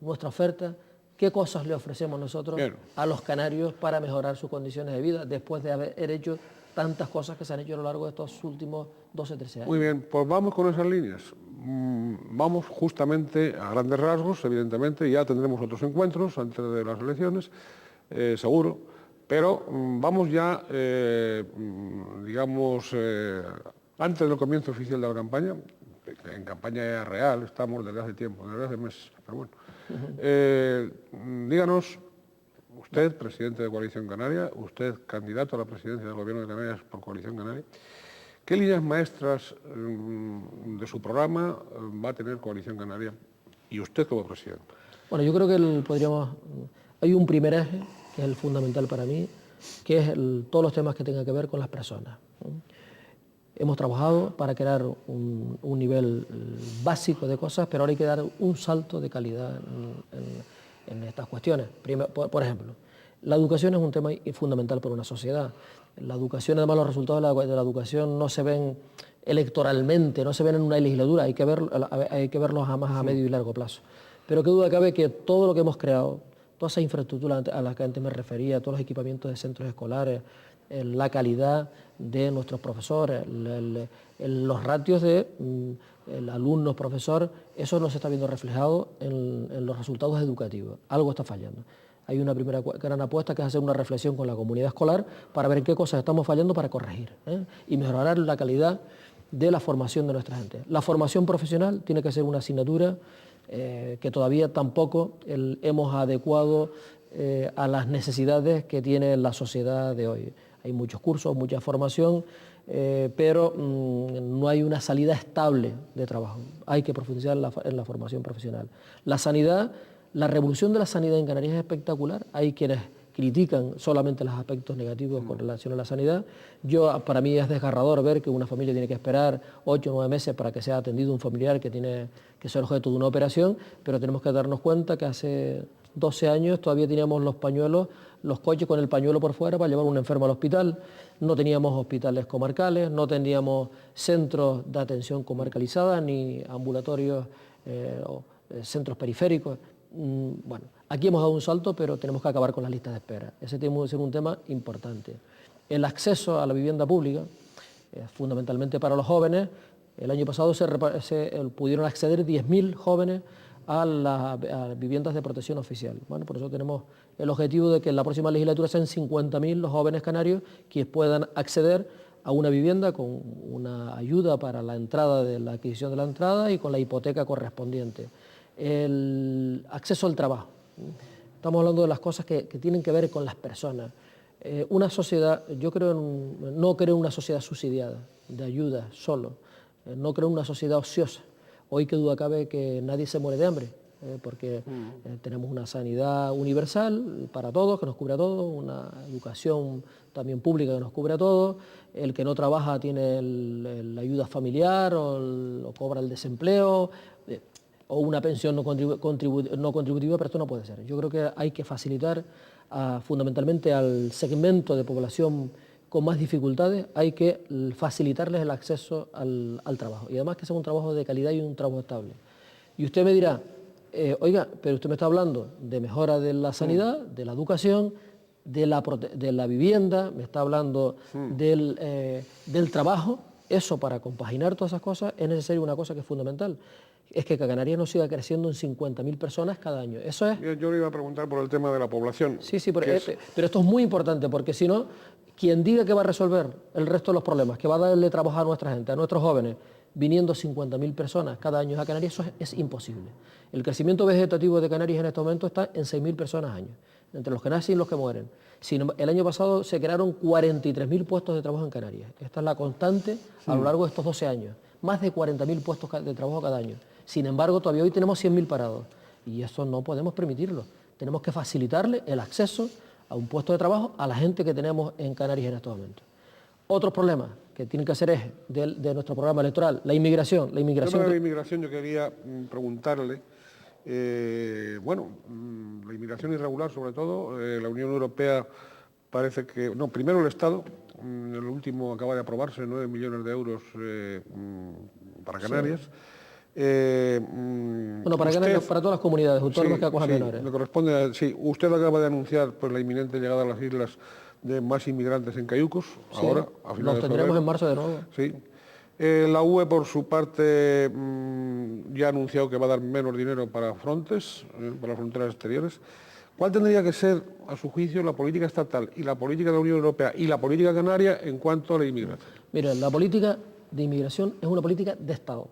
nuestra oferta, qué cosas le ofrecemos nosotros a los canarios para mejorar sus condiciones de vida después de haber hecho tantas cosas que se han hecho a lo largo de estos últimos 12, 13 años. Muy bien, pues vamos con esas líneas. Vamos justamente a grandes rasgos, evidentemente, ya tendremos otros encuentros antes de las elecciones, seguro, pero vamos ya, digamos, antes del comienzo oficial de la campaña, en campaña real, estamos desde hace tiempo, desde hace meses, pero bueno. Díganos, usted, presidente de Coalición Canaria, usted, candidato a la presidencia del Gobierno de Canarias por Coalición Canaria, ¿qué líneas maestras de su programa va a tener Coalición Canaria y usted como presidente? Bueno, yo creo que hay un primer eje, que es el fundamental para mí, que es todos los temas que tengan que ver con las personas. Hemos trabajado para crear un nivel básico de cosas, pero ahora hay que dar un salto de calidad en estas cuestiones. Por ejemplo, la educación es un tema fundamental para una sociedad. La educación, además, los resultados de la educación no se ven electoralmente, no se ven en una legislatura, hay que verlos a más a medio y largo plazo. Pero qué duda cabe que todo lo que hemos creado, toda esa infraestructura a la que antes me refería, todos los equipamientos de centros escolares, la calidad de nuestros profesores, los ratios de el alumno-profesor, eso no se está viendo reflejado en los resultados educativos. Algo está fallando. Hay una primera gran apuesta que es hacer una reflexión con la comunidad escolar para ver en qué cosas estamos fallando para corregir y mejorar la calidad de la formación de nuestra gente. La formación profesional tiene que ser una asignatura que todavía tampoco hemos adecuado a las necesidades que tiene la sociedad de hoy. Hay muchos cursos, mucha formación, pero no hay una salida estable de trabajo. Hay que profundizar en la formación profesional. La sanidad, la revolución de la sanidad en Canarias es espectacular. Hay quienes critican solamente los aspectos negativos con relación a la sanidad. Para mí es desgarrador ver que una familia tiene que esperar 8 o 9 meses para que sea atendido un familiar que tiene que ser objeto de una operación, pero tenemos que darnos cuenta que hace 12 años todavía teníamos los pañuelos, los coches con el pañuelo por fuera para llevar a un enfermo al hospital, no teníamos hospitales comarcales, no teníamos centros de atención comarcalizada, ni ambulatorios o centros periféricos. Bueno, aquí hemos dado un salto, pero tenemos que acabar con las listas de espera. Ese tiene que ser un tema importante. El acceso a la vivienda pública, fundamentalmente para los jóvenes. El año pasado pudieron acceder 10.000 jóvenes a las viviendas de protección oficial. Bueno, por eso tenemos el objetivo de que en la próxima legislatura sean 50.000 los jóvenes canarios que puedan acceder a una vivienda con una ayuda para la entrada de la adquisición de la entrada y con la hipoteca correspondiente. El acceso al trabajo. Estamos hablando de las cosas que tienen que ver con las personas. Una sociedad, no creo en una sociedad subsidiada, de ayuda solo. No creo en una sociedad ociosa. Hoy qué duda cabe que nadie se muere de hambre, porque tenemos una sanidad universal para todos, que nos cubre a todos, una educación también pública que nos cubre a todos, el que no trabaja tiene la ayuda familiar o cobra el desempleo, o una pensión no contributiva, pero esto no puede ser. Yo creo que hay que facilitar fundamentalmente al segmento de población con más dificultades, hay que facilitarles el acceso al trabajo. Y además que sea un trabajo de calidad y un trabajo estable. Y usted me dirá, oiga, pero usted me está hablando de mejora de la sanidad, de la educación, de la vivienda, me está hablando del trabajo. Eso, para compaginar todas esas cosas, es necesario una cosa que es fundamental, es que Canarias no siga creciendo en 50.000 personas cada año. Eso es... Yo le iba a preguntar por el tema de la población. Sí, pero esto es muy importante, porque si no, quien diga que va a resolver el resto de los problemas, que va a darle trabajo a nuestra gente, a nuestros jóvenes, viniendo 50.000 personas cada año a Canarias, eso es imposible. El crecimiento vegetativo de Canarias en este momento está en 6.000 personas al año, entre los que nacen y los que mueren. El año pasado se crearon 43.000 puestos de trabajo en Canarias. Esta es la constante a lo largo de estos 12 años. Más de 40.000 puestos de trabajo cada año. Sin embargo, todavía hoy tenemos 100.000 parados. Y eso no podemos permitirlo. Tenemos que facilitarle el acceso a un puesto de trabajo a la gente que tenemos en Canarias en estos momentos. Otros problemas que tienen que ser eje de nuestro programa electoral, la inmigración. La inmigración yo quería preguntarle, la inmigración irregular sobre todo, la Unión Europea parece que... No, primero el Estado, el último acaba de aprobarse 9 millones de euros para Canarias. Sí. Para todas las comunidades autónomas que acojan menores. Me corresponde, usted acaba de anunciar pues, la inminente llegada a las islas de más inmigrantes en cayucos, ahora, a finales de febrero. Los tendremos en marzo de nuevo. Sí. La UE, por su parte, ya ha anunciado que va a dar menos dinero para Frontex, para las fronteras exteriores. ¿Cuál tendría que ser, a su juicio, la política estatal y la política de la Unión Europea y la política canaria en cuanto a la inmigración? Mira, la política de inmigración es una política de Estado.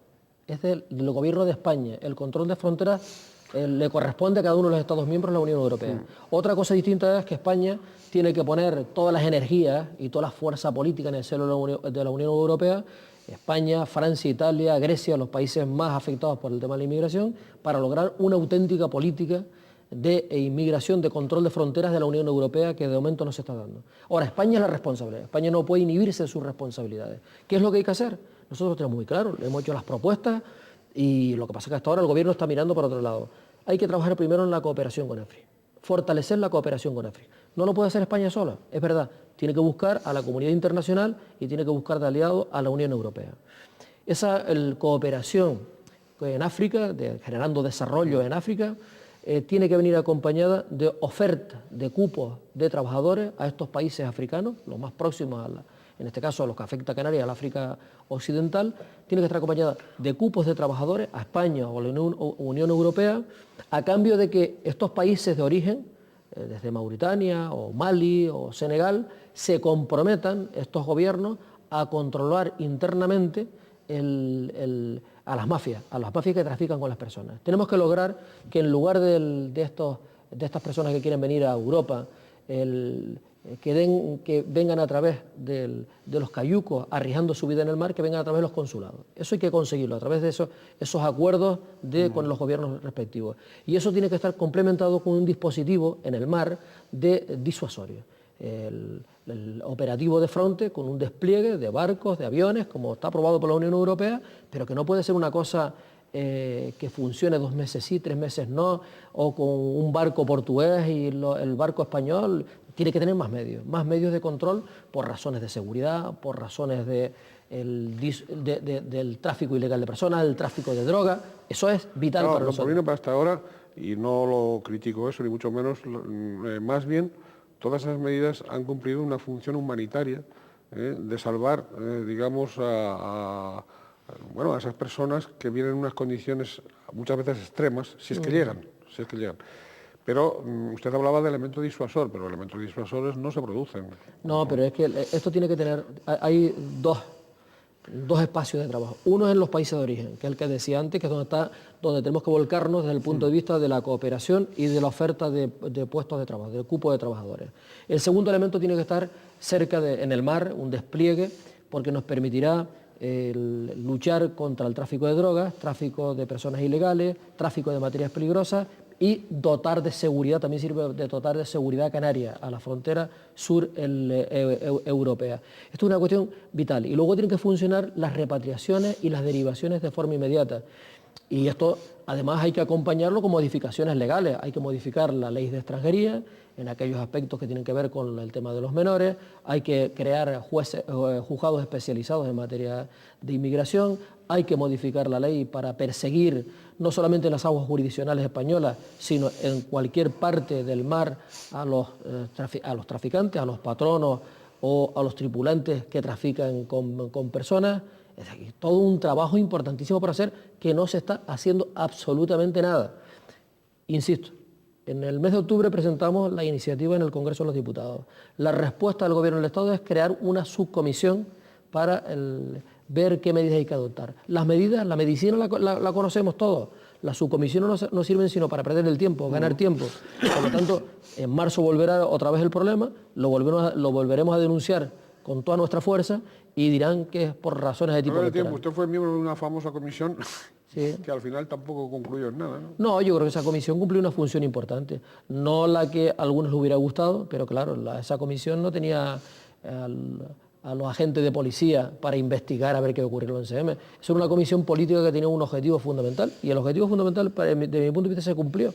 Es del gobierno de España. El control de fronteras le corresponde a cada uno de los Estados miembros de la Unión Europea. Otra cosa distinta es que España tiene que poner todas las energías y toda la fuerza política en el seno de la Unión Europea, España, Francia, Italia, Grecia, los países más afectados por el tema de la inmigración, para lograr una auténtica política de inmigración, de control de fronteras de la Unión Europea que de momento no se está dando. Ahora, España es la responsable. España no puede inhibirse de sus responsabilidades. ¿Qué es lo que hay que hacer? Nosotros tenemos muy claro, le hemos hecho las propuestas y lo que pasa es que hasta ahora el gobierno está mirando por otro lado. Hay que trabajar primero en la cooperación con EFRI, fortalecer la cooperación con EFRI. No lo puede hacer España sola, es verdad. Tiene que buscar a la comunidad internacional y tiene que buscar de aliado a la Unión Europea. Esa cooperación en África, generando desarrollo en África, tiene que venir acompañada de oferta de cupos de trabajadores a estos países africanos, los más próximos en este caso a los que afecta a Canarias, al África Occidental, tiene que estar acompañada de cupos de trabajadores a España o a la Unión Europea, a cambio de que estos países de origen, desde Mauritania o Mali o Senegal, se comprometan estos gobiernos a controlar internamente a las mafias que trafican con las personas. Tenemos que lograr que en lugar de estas personas que quieren venir a Europa, que vengan a través de los cayucos arriesgando su vida en el mar, que vengan a través de los consulados. Eso hay que conseguirlo a través de esos acuerdos con los gobiernos respectivos. Y eso tiene que estar complementado con un dispositivo en el mar de disuasorio. El operativo de Frontex con un despliegue de barcos, de aviones, como está aprobado por la Unión Europea, pero que no puede ser una cosa que funcione 2 meses sí, 3 meses no, o con un barco portugués y el barco español. Tiene que tener más medios de control por razones de seguridad, por razones del tráfico ilegal de personas, del tráfico de drogas. Eso es vital para nosotros. Paulino, para hasta ahora, y no lo critico eso, ni mucho menos, más bien, todas esas medidas han cumplido una función humanitaria de salvar, digamos, a esas personas que vienen en unas condiciones muchas veces extremas, si es que llegan. Pero usted hablaba de elementos disuasor, pero elementos disuasores no se producen. No, pero es que esto tiene que tener... Hay dos espacios de trabajo. Uno es en los países de origen, que es el que decía antes, que es donde tenemos que volcarnos desde el punto de vista de la cooperación y de la oferta de puestos de trabajo, del cupo de trabajadores. El segundo elemento tiene que estar cerca en el mar, un despliegue, porque nos permitirá luchar contra el tráfico de drogas, tráfico de personas ilegales, tráfico de materias peligrosas, y dotar de seguridad, también sirve de dotar de seguridad canaria a la frontera sur europea. Esto es una cuestión vital. Y luego tienen que funcionar las repatriaciones y las derivaciones de forma inmediata. Y esto, además, hay que acompañarlo con modificaciones legales. Hay que modificar la ley de extranjería en aquellos aspectos que tienen que ver con el tema de los menores. Hay que crear juzgados especializados en materia de inmigración. Hay que modificar la ley para perseguir no solamente en las aguas jurisdiccionales españolas, sino en cualquier parte del mar a los traficantes, a los patronos o a los tripulantes que trafican con personas. Es decir, todo un trabajo importantísimo por hacer que no se está haciendo absolutamente nada. Insisto, en el mes de octubre presentamos la iniciativa en el Congreso de los Diputados. La respuesta del Gobierno del Estado es crear una subcomisión para ver qué medidas hay que adoptar. Las medidas, la medicina la conocemos todos. Las subcomisiones no sirven sino para perder el tiempo, ganar tiempo. Por lo tanto, en marzo volverá otra vez el problema, lo volveremos a denunciar con toda nuestra fuerza y dirán que es por razones de tipo electoral. Usted fue miembro de una famosa comisión sí. que al final tampoco concluyó en nada, ¿no? No, yo creo que esa comisión cumplió una función importante. No la que a algunos les hubiera gustado, pero claro, esa comisión no tenía a los agentes de policía para investigar a ver qué ocurrió en el 11M. Es una comisión política que tenía un objetivo fundamental y el objetivo fundamental, desde mi punto de vista, se cumplió.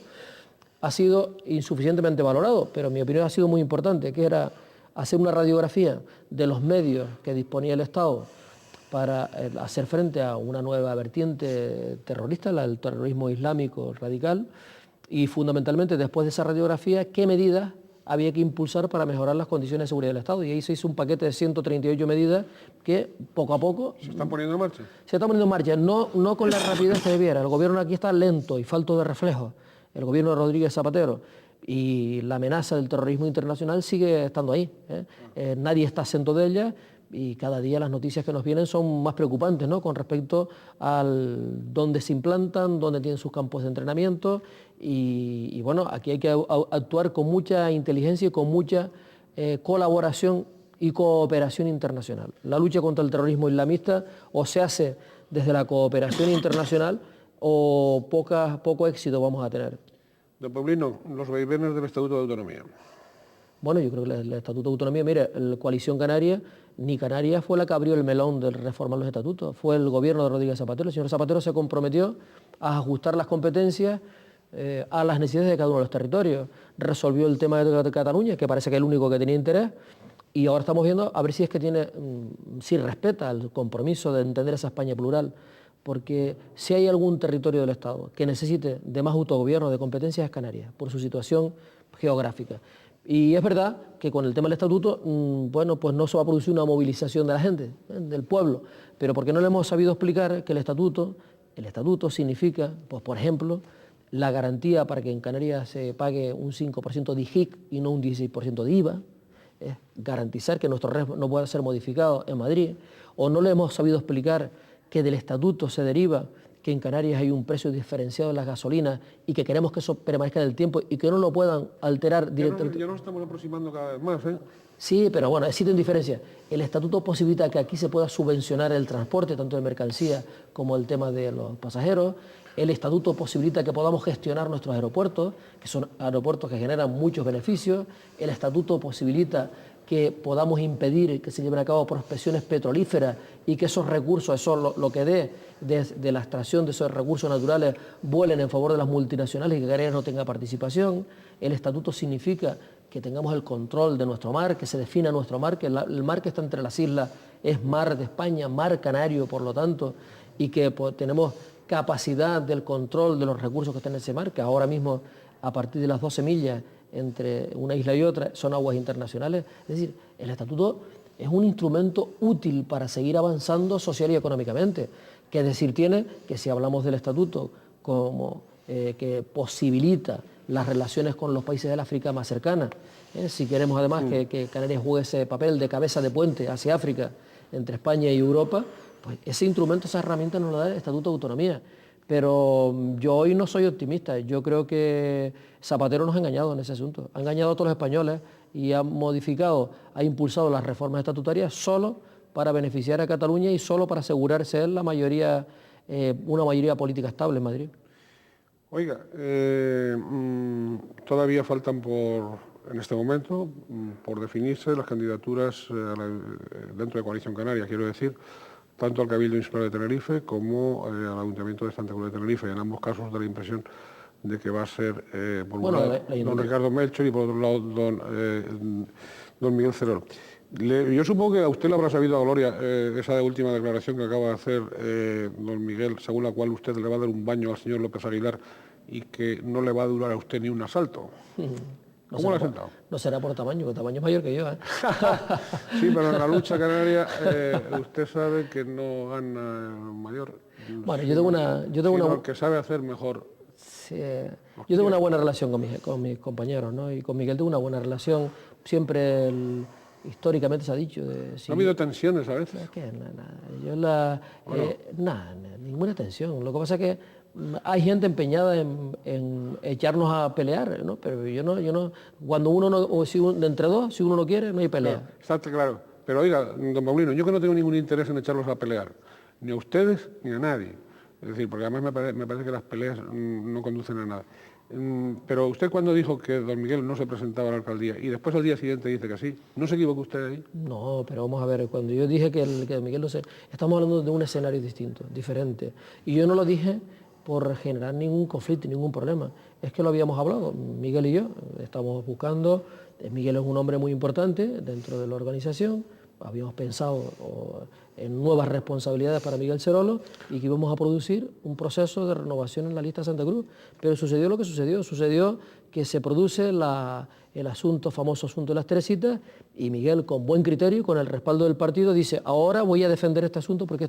Ha sido insuficientemente valorado, pero en mi opinión ha sido muy importante, que era hacer una radiografía de los medios que disponía el Estado para hacer frente a una nueva vertiente terrorista, el terrorismo islámico radical, y fundamentalmente después de esa radiografía, qué medidas había que impulsar para mejorar las condiciones de seguridad del Estado. Y ahí se hizo un paquete de 138 medidas que poco a poco... ¿Se están poniendo en marcha? Se están poniendo en marcha, no con la rapidez que debiera. El gobierno aquí está lento y falto de reflejos. El gobierno de Rodríguez Zapatero. Y la amenaza del terrorismo internacional sigue estando ahí. Nadie está exento de ella y cada día las noticias que nos vienen son más preocupantes, ¿no? Con respecto al dónde se implantan, dónde tienen sus campos de entrenamiento y bueno, aquí hay que actuar con mucha inteligencia y con mucha colaboración y cooperación internacional. La lucha contra el terrorismo islamista o se hace desde la cooperación internacional o poco éxito vamos a tener. Don Paulino, los vaivenes del Estatuto de Autonomía. Bueno, yo creo que el Estatuto de Autonomía, mire, la Coalición Canaria, ni Canarias fue la que abrió el melón de reformar los estatutos, fue el gobierno de Rodríguez Zapatero. El señor Zapatero se comprometió a ajustar las competencias a las necesidades de cada uno de los territorios. Resolvió el tema de Cataluña, que parece que es el único que tenía interés, y ahora estamos viendo a ver si es que si respeta el compromiso de entender esa España plural, porque si hay algún territorio del Estado que necesite de más autogobierno, de competencias, es Canarias, por su situación geográfica. Y es verdad que con el tema del estatuto, bueno, pues no se va a producir una movilización de la gente, del pueblo, pero porque no le hemos sabido explicar que el estatuto significa, pues por ejemplo, la garantía para que en Canarias se pague un 5% de IGIC y no un 16% de IVA, es garantizar que nuestro REF no pueda ser modificado en Madrid, o no le hemos sabido explicar que del estatuto se deriva que en Canarias hay un precio diferenciado de las gasolinas y que queremos que eso permanezca en el tiempo y que no lo puedan alterar directamente. Ya nos estamos aproximando cada vez más, ¿eh? Sí, pero bueno, existen diferencias. El estatuto posibilita que aquí se pueda subvencionar el transporte, tanto de mercancías como el tema de los pasajeros. El estatuto posibilita que podamos gestionar nuestros aeropuertos, que son aeropuertos que generan muchos beneficios. El estatuto posibilita que podamos impedir que se lleven a cabo prospecciones petrolíferas y que esos recursos, eso lo que dé de la extracción de esos recursos naturales, vuelen en favor de las multinacionales y que Canarias no tenga participación. El estatuto significa que tengamos el control de nuestro mar, que se defina nuestro mar, que el mar que está entre las islas es mar de España, mar canario, por lo tanto, y que pues, tenemos capacidad del control de los recursos que están en ese mar, que ahora mismo, a partir de las 12 millas entre una isla y otra, son aguas internacionales. Es decir, el estatuto es un instrumento útil para seguir avanzando social y económicamente. Que decir tiene que si hablamos del estatuto como que posibilita las relaciones con los países del África más cercanas, si queremos además que Canarias juegue ese papel de cabeza de puente hacia África, entre España y Europa, pues ese instrumento, esa herramienta nos lo da el Estatuto de Autonomía. Pero yo hoy no soy optimista, yo creo que Zapatero nos ha engañado en ese asunto, ha engañado a todos los españoles y ha impulsado las reformas estatutarias solo para beneficiar a Cataluña y solo para asegurarse él una mayoría política estable en Madrid. Oiga, todavía faltan en este momento por definirse las candidaturas dentro de Coalición Canaria, quiero decir, tanto al Cabildo Insular de Tenerife como al Ayuntamiento de Santa Cruz de Tenerife. En ambos casos da la impresión de que va a ser, por un lado, don Ricardo Melchor y por otro lado, don Miguel Cerol. Yo supongo que a usted le habrá sabido a gloria esa última declaración que acaba de hacer don Miguel, según la cual usted le va a dar un baño al señor López Aguilar y que no le va a durar a usted ni un asalto. ¿Cómo le ha sentado? No será por tamaño, que tamaño es mayor que yo, ¿eh? Sí, pero en la lucha canaria usted sabe que no gana mayor. Bueno, yo tengo una... que sabe hacer mejor. Sí, yo tengo una buena relación con mis compañeros, ¿no? Y con Miguel tengo una buena relación. Siempre históricamente se ha dicho. ¿No ha habido tensiones a veces? Es que nada, ninguna tensión. Lo que pasa es que hay gente empeñada en echarnos a pelear, ¿no? Pero yo no, cuando uno no, o si entre dos, si uno no quiere, no hay pelea. Claro, está claro. Pero oiga, don Paulino, yo que no tengo ningún interés en echarlos a pelear, ni a ustedes ni a nadie. Es decir, porque además me parece que las peleas no conducen a nada. Pero usted cuando dijo que don Miguel no se presentaba a la alcaldía y después al día siguiente dice que sí, ¿no se equivocó usted ahí? No, pero vamos a ver, cuando yo dije que Miguel no se... Estamos hablando de un escenario distinto, diferente. Y yo no lo dije por generar ningún conflicto, ningún problema. Es que lo habíamos hablado, Miguel y yo, estamos buscando... Miguel es un hombre muy importante dentro de la organización, habíamos pensado en nuevas responsabilidades para Miguel Serolo y que íbamos a producir un proceso de renovación en la lista de Santa Cruz. Pero sucedió lo que sucedió que se produce el famoso asunto de las Teresitas, y Miguel, con buen criterio, con el respaldo del partido, dice: ahora voy a defender este asunto porque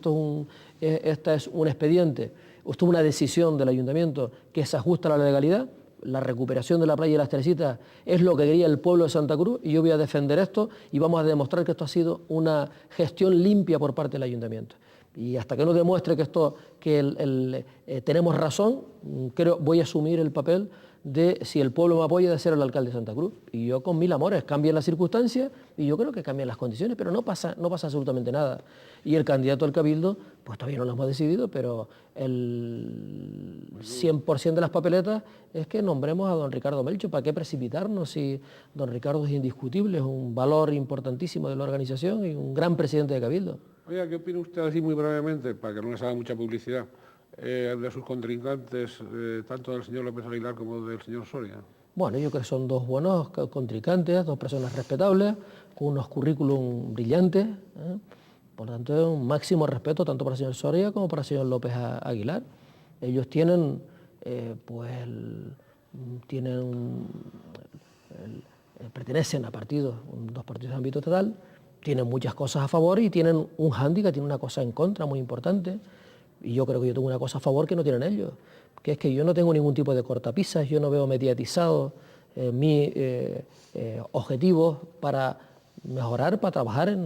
esta es un expediente, esto es una decisión del ayuntamiento que se ajusta a la legalidad. La recuperación de la playa de las Teresitas es lo que quería el pueblo de Santa Cruz y yo voy a defender esto y vamos a demostrar que esto ha sido una gestión limpia por parte del ayuntamiento. Y hasta que no demuestre que tenemos razón, voy a asumir el papel de, si el pueblo me apoya, de ser el alcalde de Santa Cruz. Y yo con mil amores, cambian las circunstancias y yo creo que cambian las condiciones, pero no pasa absolutamente nada. Y el candidato al Cabildo, pues todavía no lo hemos decidido, pero el 100% de las papeletas es que nombremos a don Ricardo Melcho. ¿Para qué precipitarnos si don Ricardo es indiscutible, es un valor importantísimo de la organización y un gran presidente de Cabildo? Oiga, ¿qué opina usted así muy brevemente, para que no les haga mucha publicidad, de sus contrincantes, tanto del señor López Aguilar como del señor Soria? Bueno, yo creo que son dos buenos contrincantes, dos personas respetables, con unos currículum brillantes, ¿eh? Por lo tanto, un máximo respeto tanto para el señor Soria como para el señor López Aguilar. Ellos pertenecen a dos partidos de ámbito estatal, tienen muchas cosas a favor y tienen un hándicap, tienen una cosa en contra muy importante. Y yo creo que yo tengo una cosa a favor que no tienen ellos, que es que yo no tengo ningún tipo de cortapisas, yo no veo mediatizado mis objetivos para mejorar, para trabajar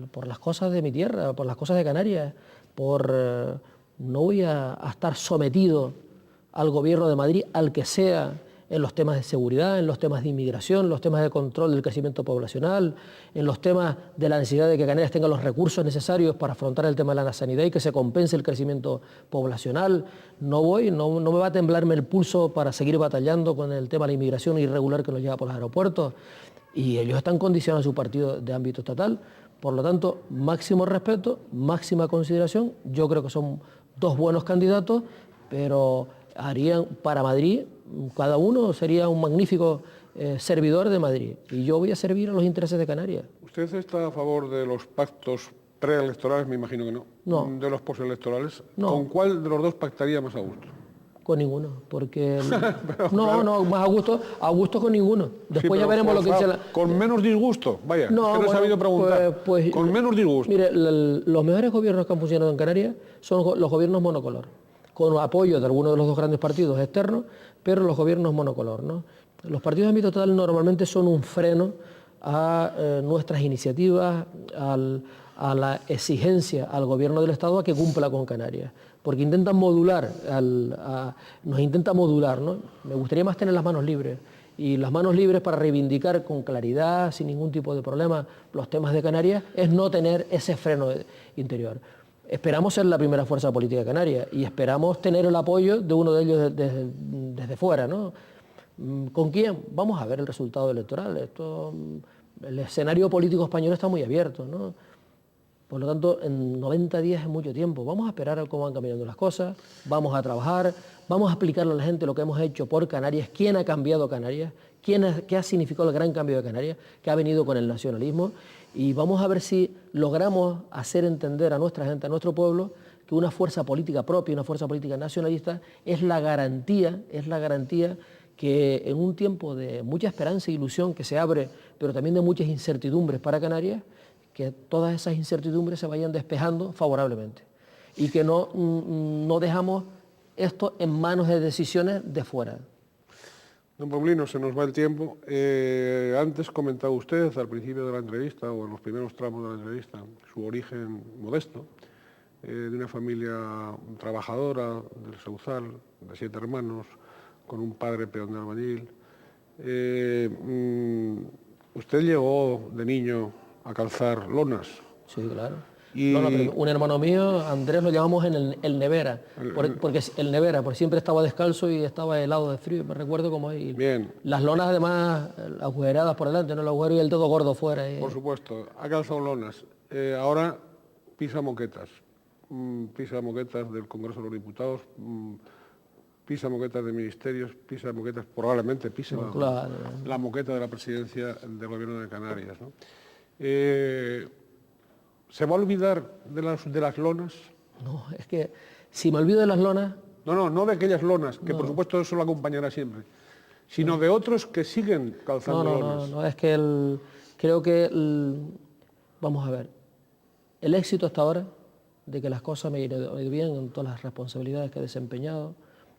por las cosas de mi tierra, por las cosas de Canarias, no voy a estar sometido al gobierno de Madrid, al que sea, en los temas de seguridad, en los temas de inmigración, en los temas de control del crecimiento poblacional, en los temas de la necesidad de que Canarias tenga los recursos necesarios para afrontar el tema de la sanidad y que se compense el crecimiento poblacional. No me va a temblarme el pulso para seguir batallando con el tema de la inmigración irregular que nos lleva por los aeropuertos. Y ellos están condicionados a su partido de ámbito estatal. Por lo tanto, máximo respeto, máxima consideración. Yo creo que son dos buenos candidatos, pero harían para Madrid, cada uno sería un magnífico servidor de Madrid. Y yo voy a servir a los intereses de Canarias. ¿Usted está a favor de los pactos preelectorales? Me imagino que no. No. ¿De los postelectorales? No. ¿Con cuál de los dos pactaría más a gusto? Con ninguno, porque... más a gusto con ninguno. Después sí, ya veremos lo que dice la... Con menos disgusto, vaya, no, es que no he sabido preguntar. Con menos disgusto. Mire, los mejores gobiernos que han funcionado en Canarias son los gobiernos monocolor, con apoyo de algunos de los dos grandes partidos externos, pero los gobiernos monocolor, ¿no? Los partidos de ámbito estatal normalmente son un freno a nuestras iniciativas, a la exigencia al gobierno del Estado a que cumpla con Canarias, porque intentan modular, nos intenta modular, ¿no? Me gustaría más tener las manos libres, y las manos libres para reivindicar con claridad, sin ningún tipo de problema, los temas de Canarias, es no tener ese freno interior. Esperamos ser la primera fuerza política de Canarias y esperamos tener el apoyo de uno de ellos desde fuera, ¿no? ¿Con quién? Vamos a ver el resultado electoral. El escenario político español está muy abierto, ¿no? Por lo tanto, en 90 días es mucho tiempo. Vamos a esperar a cómo van cambiando las cosas, vamos a trabajar, vamos a explicarle a la gente lo que hemos hecho por Canarias, quién ha cambiado Canarias, qué ha significado el gran cambio de Canarias, que ha venido con el nacionalismo, y vamos a ver si logramos hacer entender a nuestra gente, a nuestro pueblo, que una fuerza política propia, una fuerza política nacionalista, es la garantía que en un tiempo de mucha esperanza e ilusión que se abre, pero también de muchas incertidumbres para Canarias, que todas esas incertidumbres se vayan despejando favorablemente y que no dejamos esto en manos de decisiones de fuera. Don Paulino, se nos va el tiempo. Antes comentaba usted al principio de la entrevista, o en los primeros tramos de la entrevista, su origen modesto, de una familia trabajadora del Sauzal, de 7 hermanos, con un padre peón de albañil. Usted llegó de niño a calzar lonas. Sí, claro. Y... No, pero un hermano mío, Andrés, lo llamamos el nevera, porque el nevera, porque siempre estaba descalzo y estaba helado de frío, me recuerdo como ahí. Bien. Las lonas además agujeradas por delante, no el agujero y el dedo gordo fuera. Por supuesto, ha calzado lonas. Ahora pisa moquetas del Congreso de los Diputados, pisa moquetas de ministerios, pisa moquetas, probablemente pisa la moqueta de la presidencia del Gobierno de Canarias, ¿no? ¿Se va a olvidar de las lonas? No, es que si me olvido de las lonas... No de aquellas lonas, que por supuesto eso lo acompañará siempre, sino de otros que siguen calzando lonas. No, es que creo que, vamos a ver, el éxito hasta ahora, de que las cosas me han ido bien en todas las responsabilidades que he desempeñado,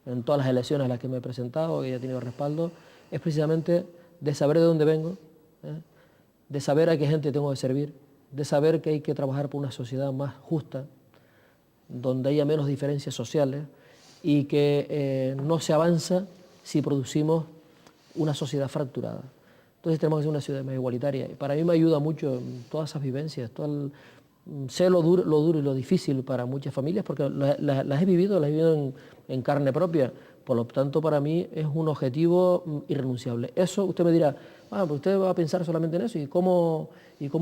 en todas las elecciones a las que me he presentado, que he tenido respaldo, es precisamente de saber de dónde vengo, de saber a qué gente tengo que servir, de saber que hay que trabajar por una sociedad más justa, donde haya menos diferencias sociales y que no se avanza si producimos una sociedad fracturada. Entonces tenemos que ser una ciudad más igualitaria. Y para mí me ayuda mucho todas esas vivencias, sé lo duro y lo difícil para muchas familias, porque las he vivido en carne propia. Por lo tanto, para mí es un objetivo irrenunciable. Eso, usted me dirá, pues usted va a pensar solamente en eso, ¿y cómo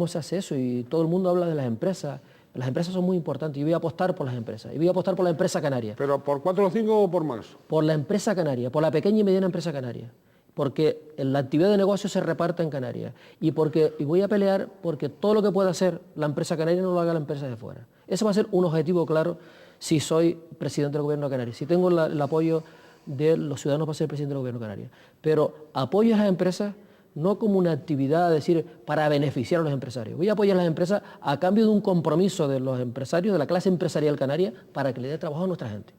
se hace eso? Y todo el mundo habla de las empresas. Las empresas son muy importantes y voy a apostar por las empresas. Y voy a apostar por la empresa canaria. ¿Pero por 4 o 5 o por más? Por la empresa canaria, por la pequeña y mediana empresa canaria. Porque la actividad de negocio se reparta en Canarias. Y voy a pelear porque todo lo que pueda hacer la empresa canaria no lo haga la empresa de fuera. Ese va a ser un objetivo claro si soy presidente del Gobierno de Canarias. Si tengo el apoyo de los ciudadanos para ser presidente del Gobierno de Canarias. Pero apoyo a las empresas no como una actividad, decir, para beneficiar a los empresarios. Voy a apoyar a las empresas a cambio de un compromiso de los empresarios, de la clase empresarial canaria, para que le dé trabajo a nuestra gente,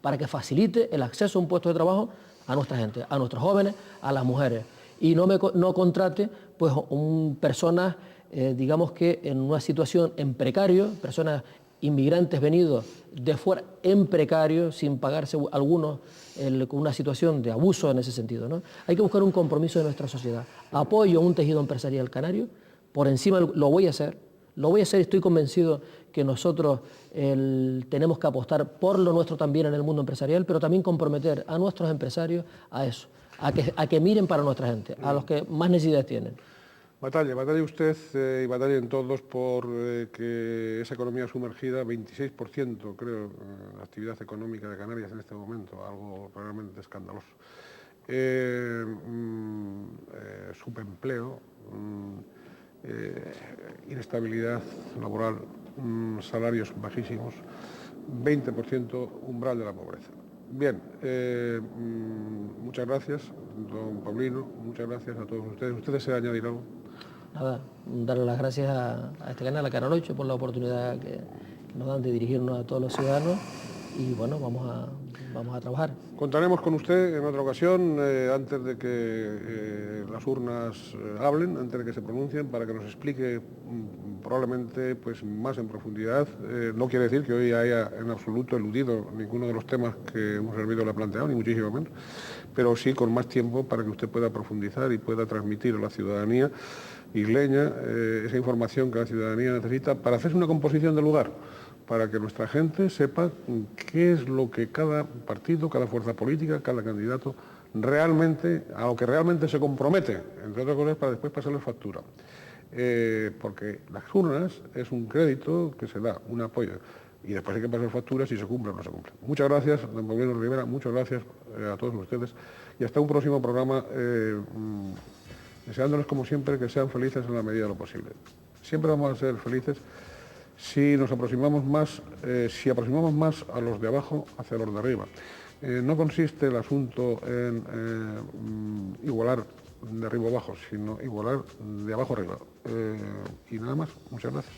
para que facilite el acceso a un puesto de trabajo a nuestra gente, a nuestros jóvenes, a las mujeres, y no contrate pues, personas, digamos que en una situación en precario, personas inmigrantes venidos de fuera en precario, sin pagarse algunos, con una situación de abuso en ese sentido, ¿no? Hay que buscar un compromiso de nuestra sociedad. Apoyo a un tejido empresarial canario, por encima lo voy a hacer, estoy convencido que nosotros tenemos que apostar por lo nuestro también en el mundo empresarial, pero también comprometer a nuestros empresarios a eso, a que miren para nuestra gente, a los que más necesidades tienen. Batalle usted y batallen todos por que esa economía sumergida, 26% creo, la actividad económica de Canarias en este momento, algo realmente escandaloso. Subempleo, inestabilidad laboral, salarios bajísimos, 20% umbral de la pobreza. Bien, muchas gracias, don Paulino, muchas gracias a todos ustedes. ¿Ustedes se añadirán algo? Nada, darle las gracias a este canal, a Canal 8, por la oportunidad que nos dan de dirigirnos a todos los ciudadanos y bueno, vamos a trabajar. Contaremos con usted en otra ocasión, antes de que las urnas hablen, antes de que se pronuncien, para que nos explique probablemente pues, más en profundidad. No quiere decir que hoy haya en absoluto eludido ninguno de los temas que hemos servido le ha planteado, ni muchísimo menos, pero sí con más tiempo para que usted pueda profundizar y pueda transmitir a la ciudadanía isleña esa información que la ciudadanía necesita para hacerse una composición del lugar, para que nuestra gente sepa qué es lo que cada partido, cada fuerza política, cada candidato realmente, a lo que realmente se compromete, entre otras cosas para después pasarles factura. Porque las urnas es un crédito que se da, un apoyo, y después hay que pasar facturas si se cumple o no se cumple. Muchas gracias, don Paulino Rivera, muchas gracias a todos ustedes, y hasta un próximo programa, deseándoles como siempre que sean felices en la medida de lo posible. Siempre vamos a ser felices si nos aproximamos más, a los de abajo hacia los de arriba. No consiste el asunto en igualar de arriba abajo, sino igualar de abajo arriba. Y nada más, muchas gracias.